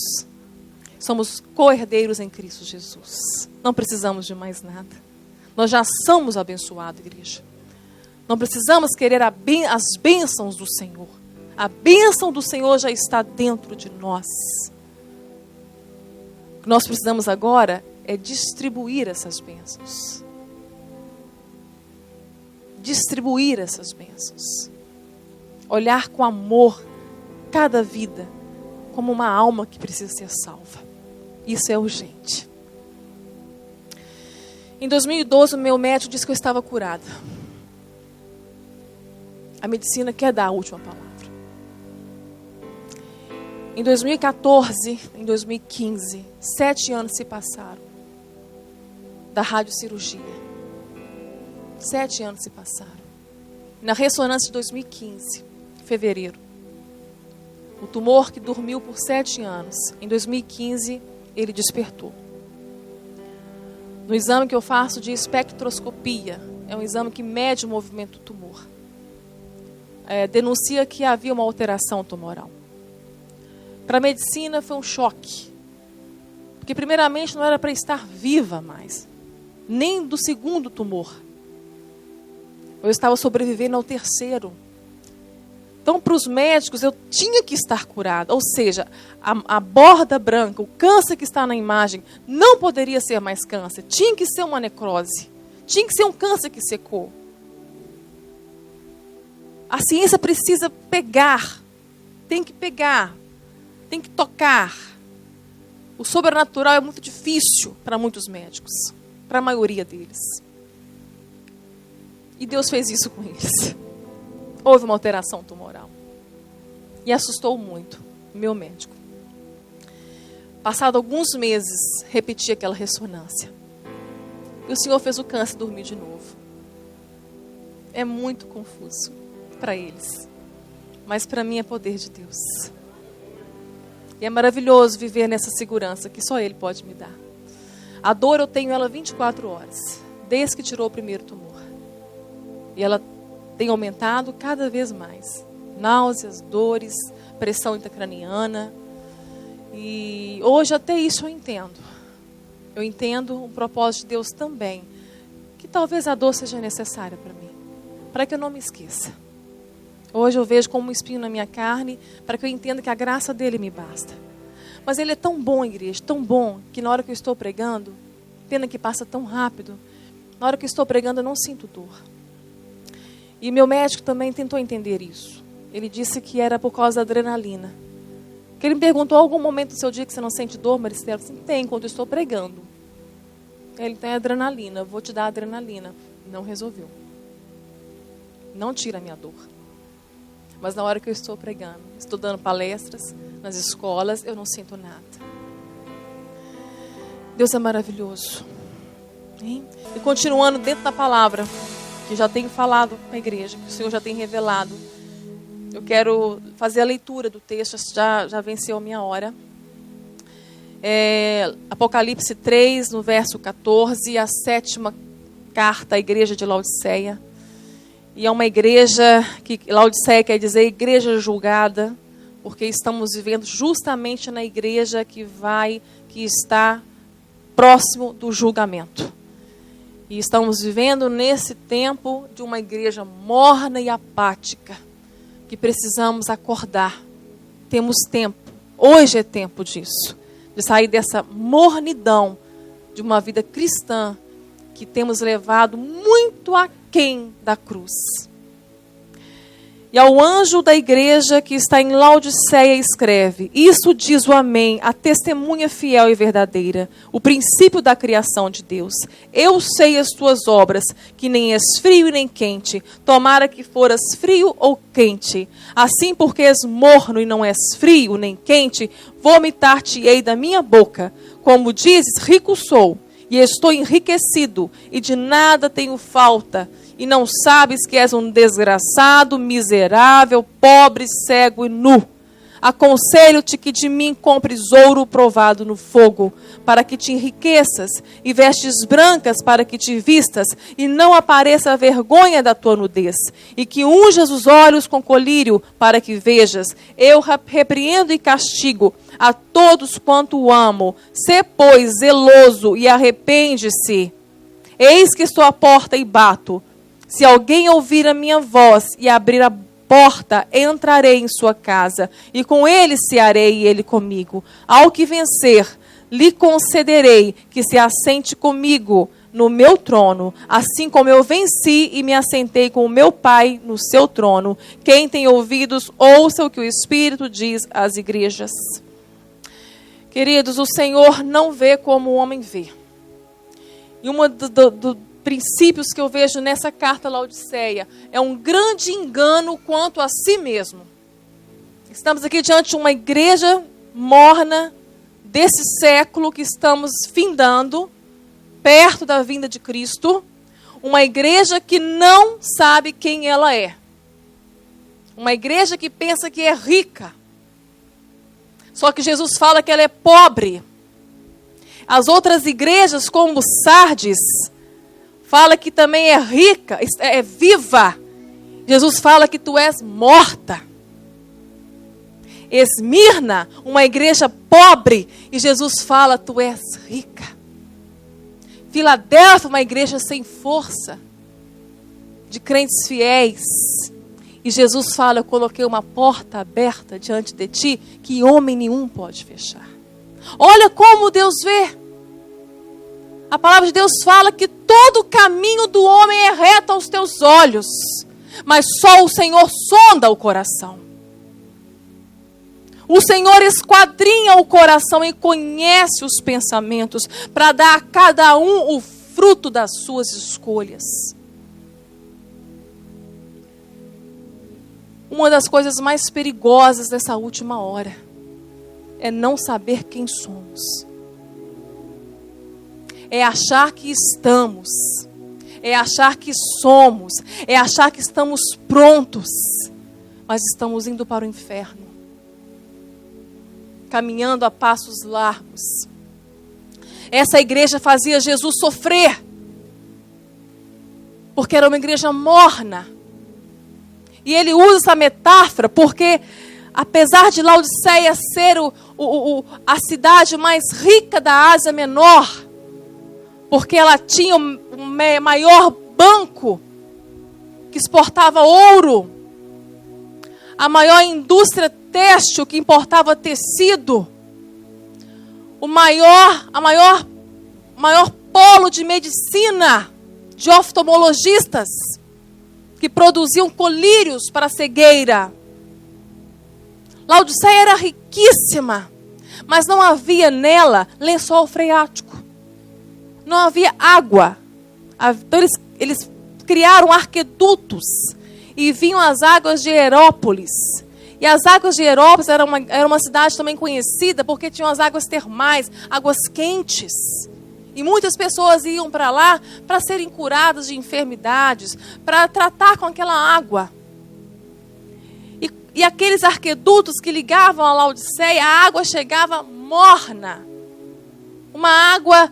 Somos co-herdeiros em Cristo Jesus. Não precisamos de mais nada. Nós já somos abençoados, igreja. Não precisamos querer as bênçãos do Senhor. A bênção do Senhor já está dentro de nós. O que nós precisamos agora é distribuir essas bênçãos. Distribuir essas bênçãos. Olhar com amor cada vida como uma alma que precisa ser salva. Isso é urgente. Em 2012, o meu médico disse que eu estava curada. A medicina quer dar a última palavra. Em 2014, em 2015, 7 anos se passaram da radiocirurgia. 7 anos se passaram. Na ressonância de 2015, fevereiro, o tumor que dormiu por 7 anos, em 2015, ele despertou. No exame que eu faço de espectroscopia, é um exame que mede o movimento do tumor, denuncia que havia uma alteração tumoral. Para a medicina foi um choque, porque primeiramente não era para estar viva mais, nem do segundo tumor. Eu estava sobrevivendo ao terceiro. Então, para os médicos, eu tinha que estar curada. Ou seja, a borda branca, o câncer que está na imagem, não poderia ser mais câncer. Tinha que ser uma necrose. Tinha que ser um câncer que secou. A ciência precisa pegar. Tem que pegar. Tem que tocar. O sobrenatural é muito difícil para muitos médicos. Para a maioria deles. E Deus fez isso com eles. Houve uma alteração tumoral. E assustou muito o meu médico. Passado alguns meses, repeti aquela ressonância. E o Senhor fez o câncer dormir de novo. É muito confuso para eles. Mas para mim é poder de Deus. E é maravilhoso viver nessa segurança que só Ele pode me dar. A dor eu tenho ela 24 horas. Desde que tirou o primeiro tumor. E ela tem aumentado cada vez mais. Náuseas, dores, pressão intracraniana. E hoje até isso eu entendo. Eu entendo o propósito de Deus também. Que talvez a dor seja necessária para mim. Para que eu não me esqueça. Hoje eu vejo como um espinho na minha carne. Para que eu entenda que a graça dele me basta. Mas ele é tão bom, igreja. Tão bom. Que na hora que eu estou pregando. Pena que passa tão rápido. Na hora que eu estou pregando eu não sinto dor. E meu médico também tentou entender isso. Ele disse que era por causa da adrenalina. Que ele me perguntou, algum momento do seu dia que você não sente dor, Maristela? Eu disse, tem, quando eu estou pregando. Ele tem adrenalina, eu vou te dar adrenalina. Não resolveu. Não tira a minha dor. Mas na hora que eu estou pregando, estou dando palestras nas escolas, eu não sinto nada. Deus é maravilhoso. Hein? E continuando dentro da palavra, que já tenho falado com a igreja, que o Senhor já tem revelado. Eu quero fazer a leitura do texto, já venceu a minha hora. Apocalipse 3, no verso 14, a 7ª carta à igreja de Laodiceia. E é uma igreja, que Laodiceia quer dizer igreja julgada, porque estamos vivendo justamente na igreja que está próximo do julgamento. E estamos vivendo nesse tempo de uma igreja morna e apática, que precisamos acordar. Temos tempo, hoje é tempo disso, de sair dessa mornidão de uma vida cristã que temos levado muito aquém da cruz. E ao anjo da igreja que está em Laodiceia escreve: isso diz o Amém, a testemunha fiel e verdadeira, o princípio da criação de Deus. Eu sei as tuas obras, que nem és frio e nem quente. Tomara que foras frio ou quente. Assim, porque és morno e não és frio nem quente, vomitar-te-ei da minha boca. Como dizes, rico sou, e estou enriquecido, e de nada tenho falta. E não sabes que és um desgraçado, miserável, pobre, cego e nu. Aconselho-te que de mim compres ouro provado no fogo, para que te enriqueças, e vestes brancas para que te vistas, e não apareça a vergonha da tua nudez, e que unjas os olhos com colírio, para que vejas. Eu repreendo e castigo a todos quanto amo. Sê, pois, zeloso e arrepende-se. Eis que estou à porta e bato. Se alguém ouvir a minha voz e abrir a porta, entrarei em sua casa, e com ele cearei e ele comigo. Ao que vencer, lhe concederei que se assente comigo no meu trono, assim como eu venci e me assentei com o meu Pai no seu trono. Quem tem ouvidos, ouça o que o Espírito diz às igrejas. Queridos, o Senhor não vê como o homem vê. E uma princípios que eu vejo nessa carta Laodiceia é um grande engano quanto a si mesmo. Estamos aqui diante de uma igreja morna desse século que estamos findando, perto da vinda de Cristo, uma igreja que não sabe quem ela é. Uma igreja que pensa que é rica. Só que Jesus fala que ela é pobre. As outras igrejas, como Sardes, fala que também é rica, é viva. Jesus fala que tu és morta. Esmirna, uma igreja pobre, e Jesus fala, tu és rica. Filadélfia, uma igreja sem força, de crentes fiéis. E Jesus fala, eu coloquei uma porta aberta diante de ti, que homem nenhum pode fechar. Olha como Deus vê. A palavra de Deus fala que todo o caminho do homem é reto aos teus olhos, mas só o Senhor sonda o coração. O Senhor esquadrinha o coração e conhece os pensamentos para dar a cada um o fruto das suas escolhas. Uma das coisas mais perigosas dessa última hora é não saber quem somos. É achar que estamos. É achar que somos. É achar que estamos prontos. Mas estamos indo para o inferno. Caminhando a passos largos. Essa igreja fazia Jesus sofrer. Porque era uma igreja morna. E ele usa essa metáfora porque, apesar de Laodiceia ser a cidade mais rica da Ásia Menor, porque ela tinha o maior banco que exportava ouro, a maior indústria têxtil que importava tecido, o maior polo de medicina, de oftalmologistas, que produziam colírios para a cegueira. Laodiceia era riquíssima, mas não havia nela lençol freático. Não havia água. Então eles criaram arquedutos e vinham as águas de Herópolis. E as águas de Herópolis era uma cidade também conhecida porque tinham as águas termais, águas quentes. E muitas pessoas iam para lá para serem curadas de enfermidades, para tratar com aquela água. E aqueles arquedutos que ligavam a Laodiceia, a água chegava morna. Uma água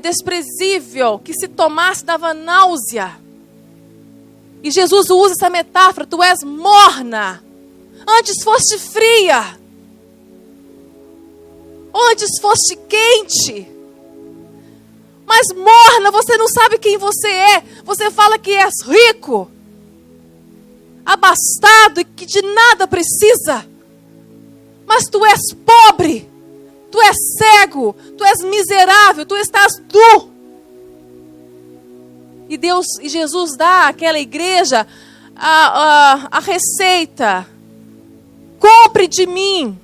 desprezível, que se tomasse dava náusea. E Jesus usa essa metáfora: tu és morna. Antes foste fria. Antes foste quente. Mas morna, você não sabe quem você é. Você fala que és rico, abastado e que de nada precisa. Mas tu és pobre, tu és cego, tu és miserável, tu estás nu. E Jesus dá àquela igreja a receita. Compre de mim.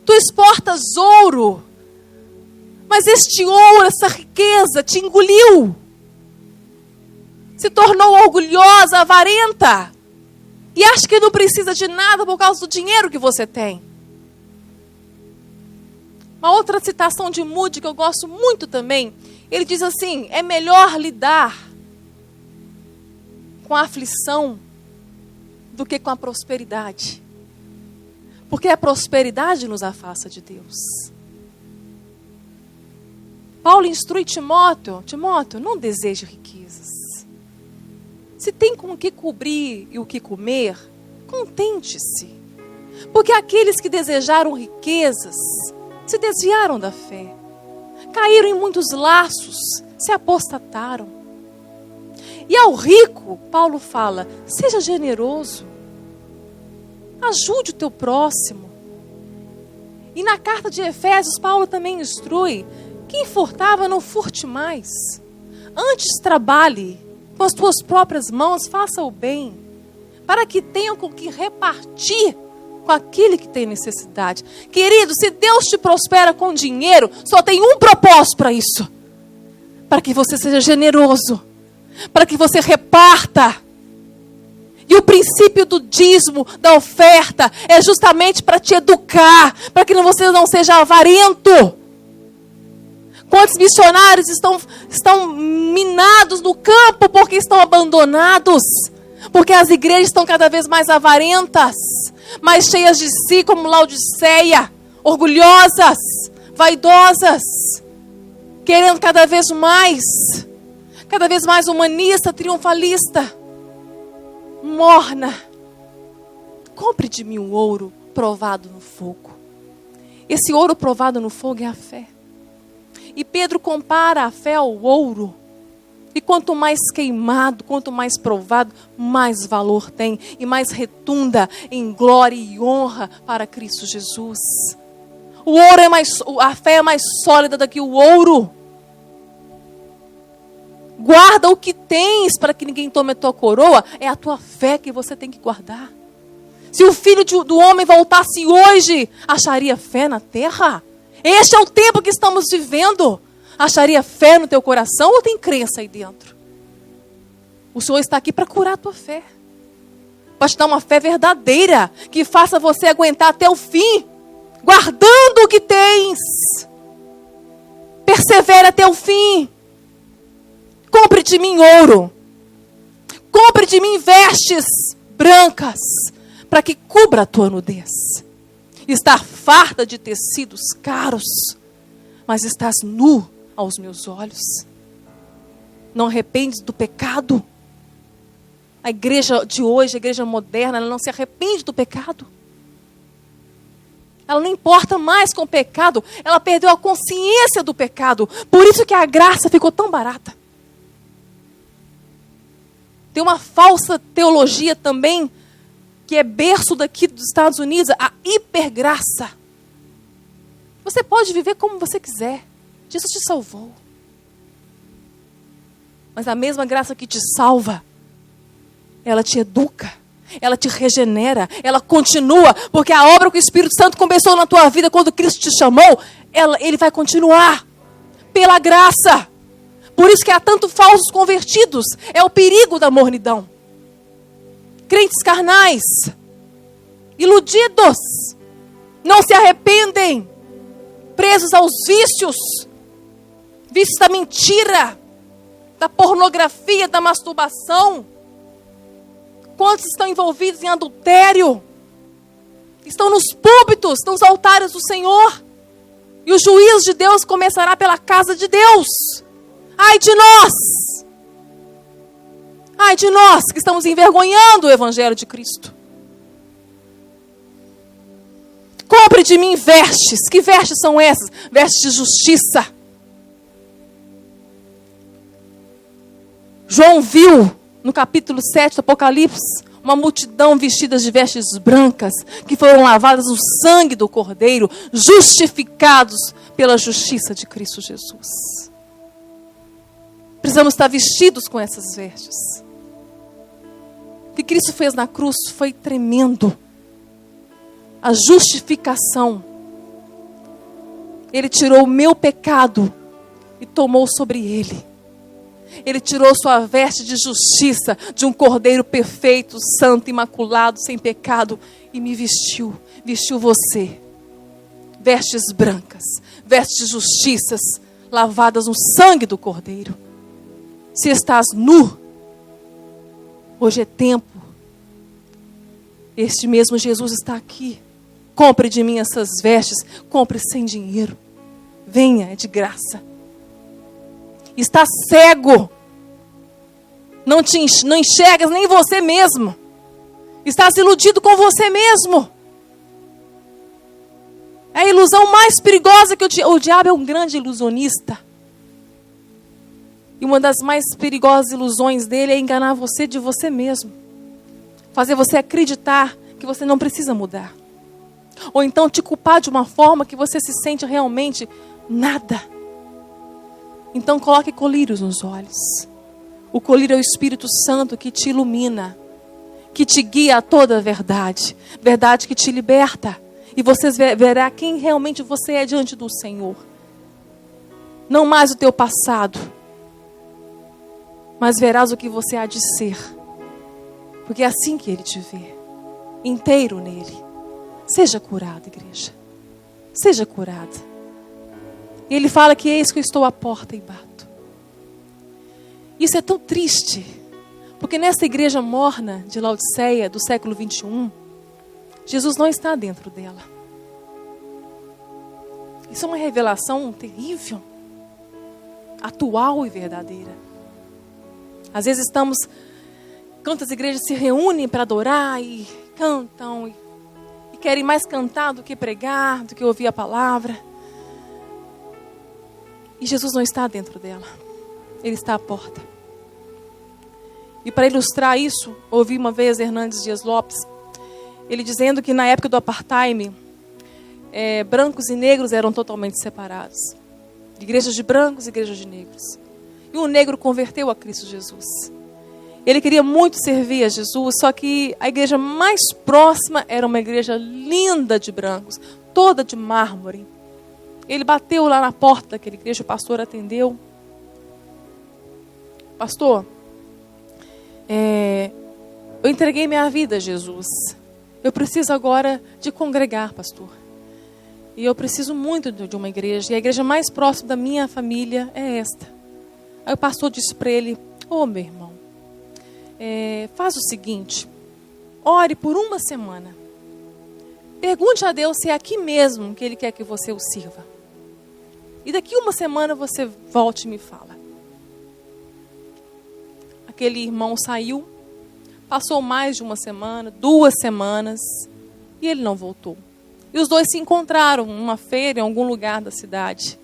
Tu exportas ouro. Mas este ouro, essa riqueza, te engoliu. Se tornou orgulhosa, avarenta. E acha que não precisa de nada por causa do dinheiro que você tem. Uma outra citação de Moody que eu gosto muito também. Ele diz assim: é melhor lidar com a aflição do que com a prosperidade. Porque a prosperidade nos afasta de Deus. Paulo instrui Timóteo: Timóteo, não deseje riquezas. Se tem com o que cobrir e o que comer, contente-se. Porque aqueles que desejaram riquezas se desviaram da fé, caíram em muitos laços, se apostataram. E ao rico, Paulo fala: seja generoso, ajude o teu próximo. E na carta de Efésios, Paulo também instrui: quem furtava, não furte mais. Antes trabalhe com as tuas próprias mãos, faça o bem, para que tenham com que repartir com aquele que tem necessidade. Querido, se Deus te prospera com dinheiro, só tem um propósito para isso: para que você seja generoso, para que você reparta. E o princípio do dízimo, da oferta, é justamente para te educar, para que você não seja avarento. Quantos missionários estão minados no campo porque estão abandonados? Porque as igrejas estão cada vez mais avarentas, mais cheias de si, como Laodiceia, orgulhosas, vaidosas, querendo cada vez mais humanista, triunfalista, morna. Compre de mim o ouro provado no fogo. Esse ouro provado no fogo é a fé. E Pedro compara a fé ao ouro. E quanto mais queimado, quanto mais provado, mais valor tem. E mais retunda em glória e honra para Cristo Jesus. A fé é mais sólida do que o ouro. Guarda o que tens para que ninguém tome a tua coroa. É a tua fé que você tem que guardar. Se o Filho do Homem voltasse hoje, acharia fé na terra? Este é o tempo que estamos vivendo. Acharia fé no teu coração ou tem crença aí dentro? O Senhor está aqui para curar a tua fé. Pode te dar uma fé verdadeira, que faça você aguentar até o fim, guardando o que tens. Persevera até o fim. Compre de mim ouro. Compre de mim vestes brancas, para que cubra a tua nudez. Está farta de tecidos caros, mas estás nu aos meus olhos. Não arrependes do pecado? A igreja de hoje, a igreja moderna, ela não se arrepende do pecado. Ela não importa mais com o pecado. Ela perdeu a consciência do pecado. Por isso que a graça ficou tão barata. Tem uma falsa teologia também, que é berço daqui dos Estados Unidos, a hipergraça. Você pode viver como você quiser. Jesus te salvou. Mas a mesma graça que te salva, ela te educa, ela te regenera, ela continua, porque a obra que o Espírito Santo começou na tua vida quando Cristo te chamou, ele vai continuar pela graça. Por isso que há tanto falsos convertidos. É o perigo da mornidão. Crentes carnais, iludidos, não se arrependem, presos aos vícios da mentira, da pornografia, da masturbação. Quantos estão envolvidos em adultério? Estão nos púlpitos, nos altares do Senhor. E o juízo de Deus começará pela casa de Deus. Ai de nós! Ai de nós que estamos envergonhando o Evangelho de Cristo. Compre de mim vestes. Que vestes são essas? Vestes de justiça. João viu, no capítulo 7 do Apocalipse, uma multidão vestida de vestes brancas, que foram lavadas no sangue do Cordeiro, justificados pela justiça de Cristo Jesus. Precisamos estar vestidos com essas vestes. O que Cristo fez na cruz foi tremendo. A justificação. Ele tirou o meu pecado e tomou sobre ele. Ele tirou sua veste de justiça, de um cordeiro perfeito, santo, imaculado, sem pecado, e me vestiu. Vestiu você. Vestes brancas, vestes de justiças, lavadas no sangue do cordeiro. Se estás nu, hoje é tempo. Este mesmo Jesus está aqui. Compre de mim essas vestes. Compre sem dinheiro. Venha, é de graça. Está cego. Não enxergas nem você mesmo. Estás iludido com você mesmo. É a ilusão mais perigosa que o diabo é um grande ilusionista. E uma das mais perigosas ilusões dele é enganar você de você mesmo. Fazer você acreditar que você não precisa mudar. Ou então te culpar de uma forma que você se sente realmente nada. Então coloque colírios nos olhos. O colírio é o Espírito Santo que te ilumina, que te guia a toda a verdade. Verdade que te liberta. E você verá quem realmente você é diante do Senhor. Não mais o teu passado, mas verás o que você há de ser. Porque é assim que Ele te vê. Inteiro nele. Seja curado, igreja. Seja curado. E Ele fala que eis que eu estou à porta e bato. Isso é tão triste. Porque nessa igreja morna de Laodiceia, do século 21, Jesus não está dentro dela. Isso é uma revelação terrível. Atual e verdadeira. Às vezes quantas igrejas se reúnem para adorar e cantam e querem mais cantar do que pregar, do que ouvir a palavra. E Jesus não está dentro dela. Ele está à porta. E para ilustrar isso, ouvi uma vez Hernandes Dias Lopes, ele dizendo que na época do apartheid, brancos e negros eram totalmente separados. Igrejas de brancos e igrejas de negros. E um negro converteu a Cristo Jesus. Ele queria muito servir a Jesus, só que a igreja mais próxima era uma igreja linda de brancos, toda de mármore. Ele bateu lá na porta daquela igreja, o pastor atendeu. Pastor, Eu entreguei minha vida a Jesus. Eu preciso agora de congregar, pastor. E eu preciso muito de uma igreja. E a igreja mais próxima da minha família é esta. Aí o pastor disse para ele: ô meu irmão, faz o seguinte, ore por uma semana. Pergunte a Deus se é aqui mesmo que Ele quer que você o sirva. E daqui uma semana você volte e me fala. Aquele irmão saiu, passou mais de uma semana, 2 semanas, e ele não voltou. E os dois se encontraram numa feira em algum lugar da cidade.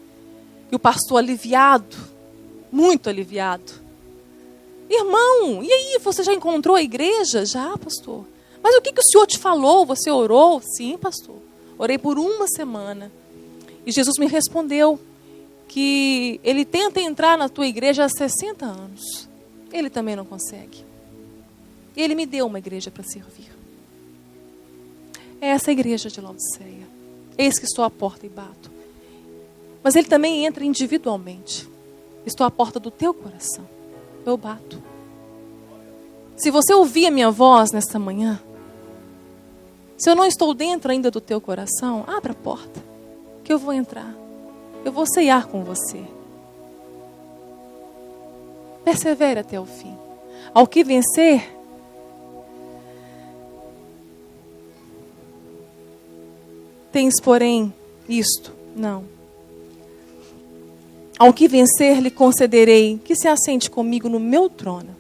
E o pastor aliviado, muito aliviado: irmão, e aí, você já encontrou a igreja? Já, pastor. Mas o que o senhor te falou? Você orou? Sim, pastor. Orei por uma semana. E Jesus me respondeu que ele tenta entrar na tua igreja há 60 anos. Ele também não consegue. E ele me deu uma igreja para servir. É essa igreja de Laodiceia. Eis que estou à porta e bato. Mas ele também entra individualmente. Estou à porta do teu coração. Eu bato. Se você ouvir a minha voz nesta manhã, se eu não estou dentro ainda do teu coração, abra a porta, que eu vou entrar. Eu vou ceiar com você. Persevere até o fim. Ao que vencer, tens, porém, isto. Não. Ao que vencer, lhe concederei que se assente comigo no meu trono.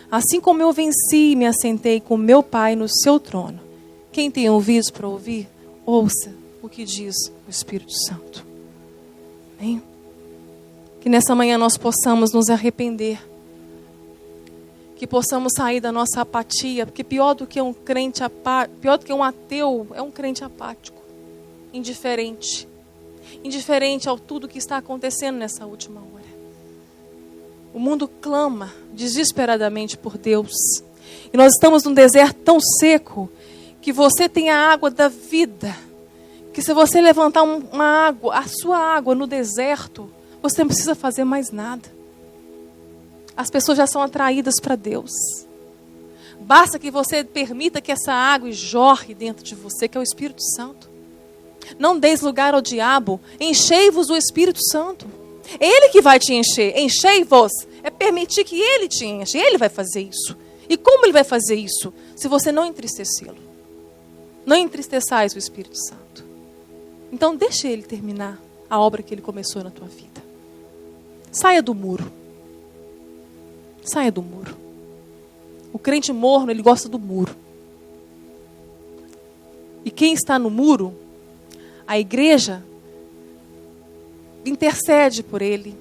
Assim como eu venci e me assentei com meu Pai no seu trono. Quem tem ouvidos para ouvir, ouça o que diz o Espírito Santo. Amém? Que nessa manhã nós possamos nos arrepender. Que possamos sair da nossa apatia. Porque pior do que um crente pior do que um ateu, é um crente apático. Indiferente. Indiferente ao tudo que está acontecendo nessa última hora. O mundo clama desesperadamente por Deus. E nós estamos num deserto tão seco que você tem a água da vida. Que se você levantar uma água, a sua água no deserto, você não precisa fazer mais nada. As pessoas já são atraídas para Deus. Basta que você permita que essa água jorre dentro de você, que é o Espírito Santo. Não deis lugar ao diabo, enchei-vos do Espírito Santo. É Ele que vai te encher, enchei-vos. É permitir que Ele te enche, Ele vai fazer isso. E como Ele vai fazer isso? Se você não entristecê-lo. Não entristeçais o Espírito Santo. Então deixe Ele terminar a obra que Ele começou na tua vida. Saia do muro. Saia do muro. O crente morno, ele gosta do muro. E quem está no muro, a igreja intercede por ele.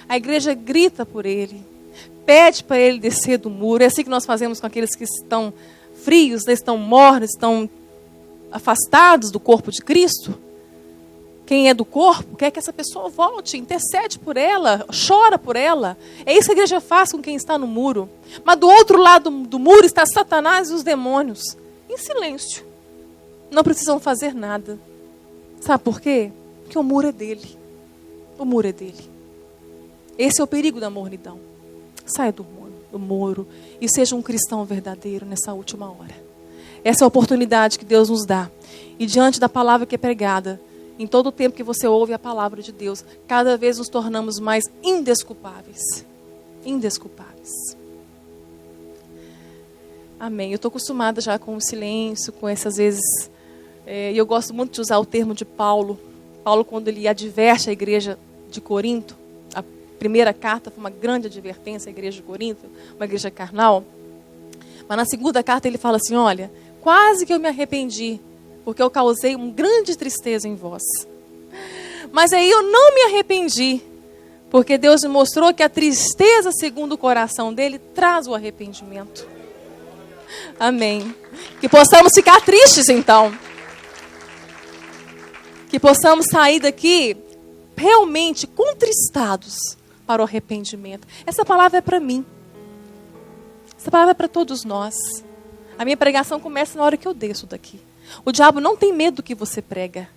A igreja grita por ele. Pede para ele descer do muro. É assim que nós fazemos com aqueles que estão frios, estão mornos, estão afastados do corpo de Cristo. Quem é do corpo quer que essa pessoa volte, intercede por ela, chora por ela. É isso que a igreja faz com quem está no muro. Mas do outro lado do muro está Satanás e os demônios, em silêncio. Não precisam fazer nada. Sabe por quê? Porque o muro é dele. O muro é dele. Esse é o perigo da mornidão. Saia do muro e seja um cristão verdadeiro nessa última hora. Essa é a oportunidade que Deus nos dá. E diante da palavra que é pregada, em todo o tempo que você ouve a palavra de Deus, cada vez nos tornamos mais indesculpáveis. Indesculpáveis. Amém. Eu estou acostumada já com o silêncio, com essas vezes. E eu gosto muito de usar o termo de Paulo. Paulo, quando ele adverte a igreja de Corinto, a primeira carta foi uma grande advertência à igreja de Corinto, uma igreja carnal. Mas na segunda carta ele fala assim: olha, quase que eu me arrependi, porque eu causei uma grande tristeza em vós. Mas aí eu não me arrependi, porque Deus me mostrou que a tristeza, segundo o coração dele, traz o arrependimento. Amém. Que possamos ficar tristes então. Que possamos sair daqui realmente contristados para o arrependimento. Essa palavra é para mim. Essa palavra é para todos nós. A minha pregação começa na hora que eu desço daqui. O diabo não tem medo do que você prega.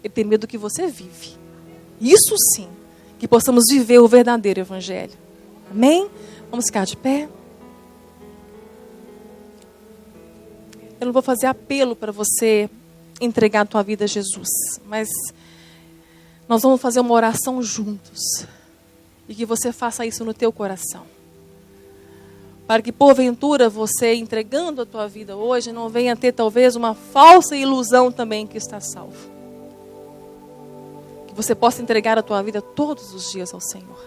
Ele tem medo do que você vive. Isso sim, que possamos viver o verdadeiro evangelho. Amém? Vamos ficar de pé. Eu não vou fazer apelo para você entregar a tua vida a Jesus, mas nós vamos fazer uma oração juntos. E que você faça isso no teu coração. Para que porventura você entregando a tua vida hoje não venha ter talvez uma falsa ilusão também que está salvo. Que você possa entregar a tua vida todos os dias ao Senhor.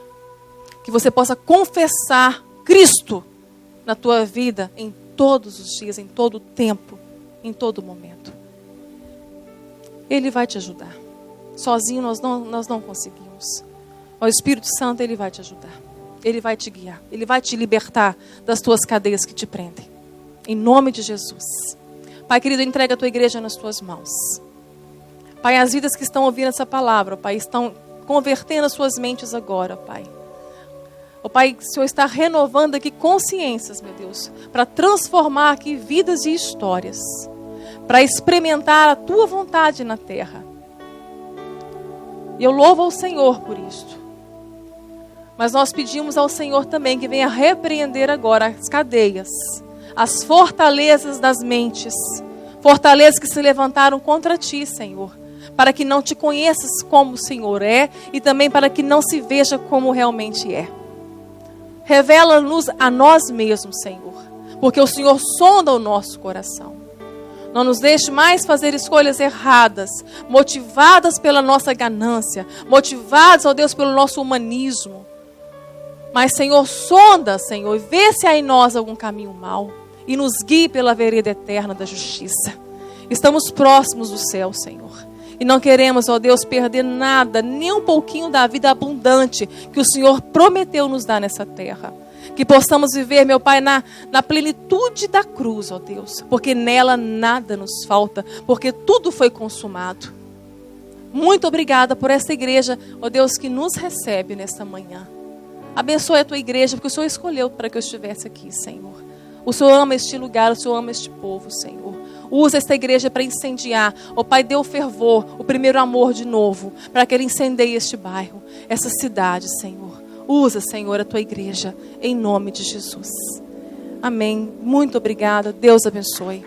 Que você possa confessar Cristo na tua vida em todos os dias, em todo o tempo, em todo momento. Ele vai te ajudar. Sozinho nós não conseguimos. O Espírito Santo, Ele vai te ajudar. Ele vai te guiar. Ele vai te libertar das tuas cadeias que te prendem. Em nome de Jesus. Pai querido, entrega a tua igreja nas tuas mãos. Pai, as vidas que estão ouvindo essa palavra, Pai, estão convertendo as suas mentes agora, Pai. O Pai, o Senhor está renovando aqui consciências, meu Deus, para transformar aqui vidas e histórias, para experimentar a tua vontade na terra. E eu louvo ao Senhor por isto. Mas nós pedimos ao Senhor também que venha repreender agora as cadeias, as fortalezas das mentes, fortalezas que se levantaram contra ti, Senhor, para que não te conheças como o Senhor é e também para que não se veja como realmente é. Revela-nos a nós mesmos, Senhor, porque o Senhor sonda o nosso coração. Não nos deixe mais fazer escolhas erradas, motivadas pela nossa ganância, motivadas, ó Deus, pelo nosso humanismo. Mas, Senhor, sonda, Senhor, vê se há em nós algum caminho mau e nos guie pela vereda eterna da justiça. Estamos próximos do céu, Senhor. E não queremos, ó Deus, perder nada, nem um pouquinho da vida abundante que o Senhor prometeu nos dar nessa terra. Que possamos viver, meu Pai, na plenitude da cruz, ó Deus. Porque nela nada nos falta, porque tudo foi consumado. Muito obrigada por essa igreja, ó Deus, que nos recebe nesta manhã. Abençoe a tua igreja, porque o Senhor escolheu para que eu estivesse aqui, Senhor. O Senhor ama este lugar, o Senhor ama este povo, Senhor. Usa esta igreja para incendiar. Ó Pai, dê o fervor, o primeiro amor de novo, para que Ele incendeie este bairro, essa cidade, Senhor. Usa, Senhor, a tua igreja, em nome de Jesus. Amém. Muito obrigada. Deus abençoe.